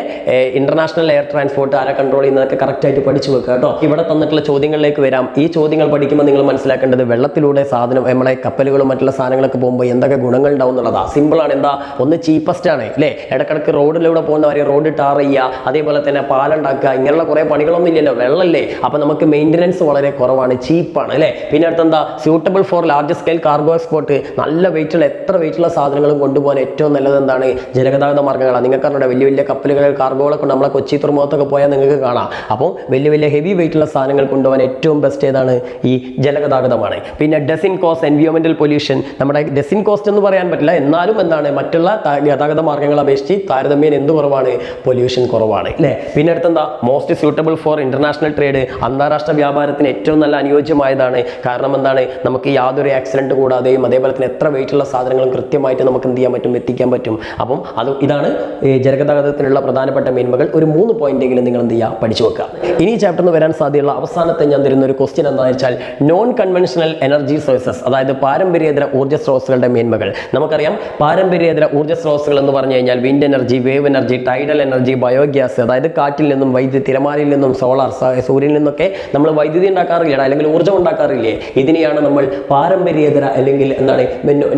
ഇന്റർനാഷണൽ എയർ ട്രാൻസ്പോർട്ട് ആരാ കൺട്രോൾ ചെയ്യുന്നതൊക്കെ കറക്റ്റ് ആയിട്ട് പഠിച്ചു വെക്കുക കേട്ടോ. ഇവിടെ തന്നിട്ടുള്ള ചോദ്യങ്ങളിലേക്ക് വരാം. ഈ ചോദ്യങ്ങൾ പഠിക്കുമ്പോൾ നിങ്ങൾ മനസ്സിലാക്കേണ്ടത് വെള്ളത്തിലൂടെ സാധനം നമ്മളെ കപ്പലുകളും മറ്റുള്ള സാധനങ്ങളൊക്കെ പോകുമ്പോൾ എന്തൊക്കെ ഗുണങ്ങൾ ഉണ്ടാവും എന്നുള്ളതാണ്. സിമ്പിൾ ആണ്. എന്താ, ഒന്ന് ചീപ്പസ്റ്റ് ആണ് അല്ലേ. ഇടക്കിടക്ക് റോഡിലൂടെ പോകുന്നവരെ റോഡ് ടാർ ചെയ്യുക, അതേപോലെ തന്നെ പാലുണ്ടാക്കുക, ഇങ്ങനെയുള്ള കുറേ പണികളൊന്നും ഇല്ലല്ലോ, വെള്ളമല്ലേ. അപ്പോൾ നമുക്ക് മെയിൻ്റനൻസ് വളരെ കുറവാണ്, ചീപ്പാണ് അല്ലേ. പിന്നെ അടുത്തെന്താ, suitable for large scale cargo export. നല്ല വെയിറ്റുള്ള എത്ര വെയിറ്റുള്ള സാധനങ്ങളും കൊണ്ടുപോകാൻ കൊണ്ടുപോകാൻ ഏറ്റവും നല്ലത് എന്താണ്? ജലഗതാഗത മാർഗ്ഗങ്ങളാണ്. നിങ്ങൾക്ക് അറിഞ്ഞൂടെ വലിയ വലിയ കപ്പലുകൾ കാർഗോകളൊക്കെ നമ്മളെ കൊച്ചി തുറമുഖത്തൊക്കെ പോയാൽ നിങ്ങൾക്ക് കാണാം. അപ്പോൾ വലിയ വലിയ ഹെവി വെയിറ്റുള്ള സാധനങ്ങൾ കൊണ്ടുപോകാൻ ഏറ്റവും ബെസ്റ്റ് ഏതാണ്? ഈ ജലഗതാഗതമാണ്. പിന്നെ ഡസിൻ കോസ്റ്റ് എൻവയോൺമെന്റൽ പൊല്യൂഷൻ, നമ്മുടെ ഡസിൻ കോസ്റ്റ് എന്ന് പറയാൻ പറ്റില്ല, എന്നാലും എന്താണ് മറ്റുള്ള ഗതാഗത മാർഗ്ഗങ്ങളെ അപേക്ഷിച്ച് താരതമ്യേന എന്ത് കുറവാണ്? പൊല്യൂഷൻ കുറവാണ് അല്ലേ? പിന്നെ അടുത്തെന്താ? Most suitable for international trade, അന്താരാഷ്ട്ര വ്യാപാരത്തിന് ഏറ്റവും നല്ല അനുയോജ്യമായതാണ്. കാരണം എന്താണ്? നമുക്ക് യാതൊരു ആക്സിഡന്റ് കൂടാതെയും അതേപോലെ തന്നെ എത്ര വെയിറ്റുള്ള സാധനങ്ങളും കൃത്യമായിട്ട് നമുക്ക് എന്ത് ചെയ്യാൻ പറ്റും? എത്തിക്കാൻ പറ്റും. അപ്പം ഇതാണ് ജലഗതാഗതത്തിനുള്ള പ്രധാനപ്പെട്ട മേന്മകൾ. ഒരു 3 പോയിന്റെങ്കിലും നിങ്ങൾ എന്ത് ചെയ്യുക? പഠിച്ചു വെക്കുക. ഇനി ചാപ്റ്ററിന് വരാൻ സാധ്യതയുള്ള അവസാനത്തെ ഞാൻ തരുന്ന ഒരു ക്വസ്റ്റ്യൻ എന്താണെന്ന് വെച്ചാൽ നോൺ കൺവെൻഷണൽ എനർജി സോഴ്സസ്, അതായത് പാരമ്പര്യേതര ഊർജ്ജ സ്രോതസ്സുകളുടെ മേന്മകൾ. നമുക്കറിയാം പാരമ്പര്യേതര ഊർജ്ജ സ്രോതസ്സുകൾ എന്ന് പറഞ്ഞു കഴിഞ്ഞാൽ wind energy, wave energy, tidal energy, biogas, അതായത് കാറ്റിൽ നിന്നും വൈദ്യുതി, തിരമാലയിൽ നിന്നും സോളാർ, സൂര്യനിൽ നിന്നൊക്കെ നമ്മൾ വൈദ്യുതി ഉണ്ടാക്കാറില്ല അല്ലെങ്കിൽ ഊർജ്ജം ഉണ്ടാക്കാറില്ലേ? ഇതിനെയാണ് നമ്മൾ പാരമ്പര്യേതര അല്ലെങ്കിൽ എന്താണ്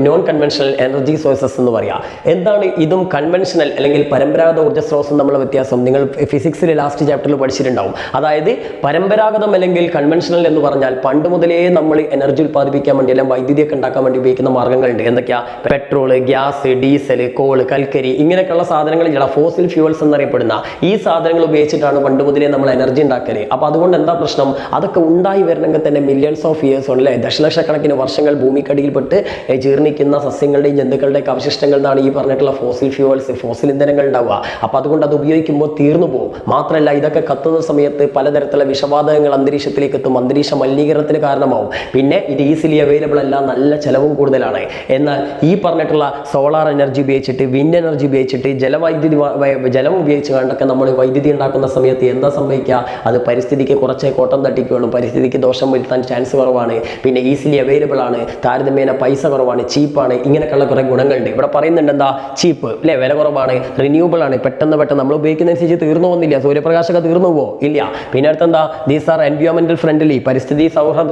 നോൺ കൺവെൻഷണൽ എനർജി സോഴ്സസ് എന്ന് പറയാം. എന്താണ് ഇതും കൺവെൻഷണൽ അല്ലെങ്കിൽ പരമ്പരാഗത ഊർജ്ജ സ്രോതസ്സും തമ്മിലുള്ള വ്യത്യാസം? നിങ്ങൾ ഫിസിക്സിലെ ലാസ്റ്റ് ചാപ്റ്ററിൽ പഠിച്ചിട്ടുണ്ടാവും. അതായത് പരമ്പരാഗതം അല്ലെങ്കിൽ കൺവെൻഷണൽ എന്ന് പറഞ്ഞാൽ പണ്ട് മുതലേ നമ്മൾ എനർജി ഉത്പാദിപ്പിക്കാൻ വേണ്ടി അല്ലെങ്കിൽ വൈദ്യുതിയൊക്കെ ഉണ്ടാക്കാൻ വേണ്ടി ഉപയോഗിക്കുന്ന മാർഗ്ഗങ്ങളുണ്ട്. എന്തൊക്കെയാ? പെട്രോള്, ഗ്യാസ്, ഡീസൽ, കോള്, കൽക്കരി, ഇങ്ങനെയൊക്കെയുള്ള സാധനങ്ങൾ, ഫോസിൽ ഫ്യൂവൽസ് എന്നറിയപ്പെടുന്ന ഈ സാധനങ്ങൾ ഉപയോഗിച്ചിട്ടാണ് പണ്ട് മുതലേ നമ്മൾ എനർജി ഉണ്ടാക്കല്. അപ്പോൾ അതുകൊണ്ട് എന്താ പ്രശ്നം? അതൊക്കെ ഉണ്ടായി വരണമെങ്കിൽ തന്നെ മില്യൺസ് ഓഫ് ഇയേഴ്സ് അല്ലേ, ദശലക്ഷക്കണക്കിന് വർഷങ്ങൾ ഭൂമിക്കടിയിൽപ്പെട്ട് ജീർണിക്കുന്ന സസ്യങ്ങളുടെയും ജന്തുക്കളുടെയൊക്കെ അവശിഷ്ടങ്ങൾ എന്നാണ് ഈ പറഞ്ഞിട്ടുള്ള ഫോസിൽ ഫ്യൂവൽസ്, ഫോസിൽ ഇന്ധനങ്ങൾ ഉണ്ടാവുക. അപ്പോൾ അതുകൊണ്ട് അത് ഉപയോഗിക്കുമ്പോൾ തീർന്നു പോകും. മാത്രമല്ല ഇതൊക്കെ കത്തുന്ന സമയത്ത് പലതരത്തിലുള്ള വിഷവാതകങ്ങൾ അന്തരീക്ഷത്തിലേക്ക് എത്തും, അന്തരീക്ഷ മലിനീകരണത്തിന് കാരണമാവും. പിന്നെ ഇത് ഈസിലി അവൈലബിൾ അല്ല, നല്ല ചെലവും കൂടുതലാണ്. എന്നാൽ ഈ പറഞ്ഞിട്ടുള്ള സോളാർ എനർജി ഉപയോഗിച്ചിട്ട്, വിൻഡ് എനർജി ഉപയോഗിച്ചിട്ട്, ജലം ഉപയോഗിച്ച് കണ്ടൊക്കെ നമ്മൾ വൈദ്യുതി ഉണ്ടാക്കുന്ന സമയത്ത് എന്താ സംഭവിക്കുക? അത് പരിസ്ഥിതിക്ക് കുറച്ചേ കോട്ടം തട്ടിക്കുകയുള്ളൂ, പരിസ്ഥിതിക്ക് ദോഷം വരുത്താൻ ചാൻസ് കുറവാണ്. പിന്നെ ഈസിലി അവൈലബിൾ ആണ്, താരതമ്യേന പൈസ കുറവാണ്, ചീപ്പാണ്, ഇങ്ങനെയൊക്കെയുള്ള കുറേ ഗുണങ്ങളുണ്ട്. ഇവിടെ പറയുന്നുണ്ട് എന്താ? ചീപ്പ് അല്ലേ, വില കുറവാണ്, റിന്യൂവബിൾ ആണ്, പെട്ടെന്ന് നമ്മൾ ഉപയോഗിക്കുന്നതനുസരിച്ച് തീർന്നു പോകുന്നില്ല, സൂര്യപ്രകാശമൊക്കെ തീർന്നു പോകുമോ? ഇല്ല. പിന്നെ അടുത്തെന്താ? ദീസ് ആർ എൻവയോൺമെന്റൽ ഫ്രണ്ട്ലി, പരിസ്ഥിതി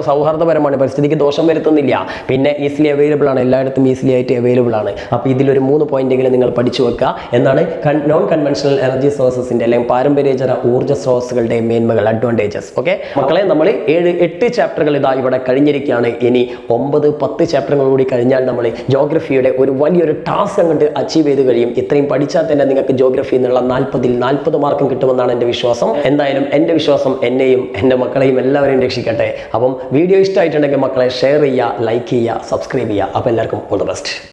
സൗഹാർദ്ദപരമാണ്, പരിസ്ഥിതിക്ക് ദോഷം വരുത്തുന്നില്ല. പിന്നെ ഈസിലി അവൈലബിൾ ആണ്, എല്ലായിടത്തും ഈസിലി ആയിട്ട് അവൈലബിൾ ആണ്. അപ്പോൾ ഇതിലൊരു 3 പോയിന്റെങ്കിലും നിങ്ങൾ പഠിച്ചു വെക്കുക. എന്നാണ് നോൺ കൺവെൻഷണൽ എനർജി സോഴ്സസിന്റെ അല്ലെങ്കിൽ പാരമ്പര്യേതര ഊർജ്ജ സ്രോതസ്സുകളുടെ മേന്മകൾ, അഡ്വാൻറ്റേജസ്. ഓക്കെ മക്കളെ, നമ്മൾ 7-8 ചാപ്റ്ററുകൾ ഇതാ ഇവിടെ കഴിഞ്ഞിരിക്കുകയാണ്. ഇനി 9-10 ചാപ്റ്ററുകൾ കൂടി കഴിഞ്ഞാൽ നമ്മൾ ജോഗ്രഫിയുടെ ഒരു വലിയൊരു ടാസ്ക് അങ്ങോട്ട് അച്ചീവ് ചെയ്ത് കഴിയും. ഇത്രയും പഠിച്ചാൽ തന്നെ നിങ്ങൾക്ക് ജോഗ്രഫി എന്നുള്ള 40-ൽ 40 മാർക്കും കിട്ടുമെന്നാണ് എൻ്റെ വിശ്വാസം. എന്തായാലും എൻ്റെ വിശ്വാസം എന്നെയും എൻ്റെ മക്കളെയും എല്ലാവരെയും രക്ഷിക്കട്ടെ. അപ്പം വീഡിയോ ഇഷ്ടമായിട്ടുണ്ടെങ്കിൽ മക്കളെ ഷെയർ ചെയ്യുക, ലൈക്ക് ചെയ്യുക, സബ്സ്ക്രൈബ് ചെയ്യുക. അപ്പോൾ എല്ലാവർക്കും ഓൾ ദി ബെസ്റ്റ്.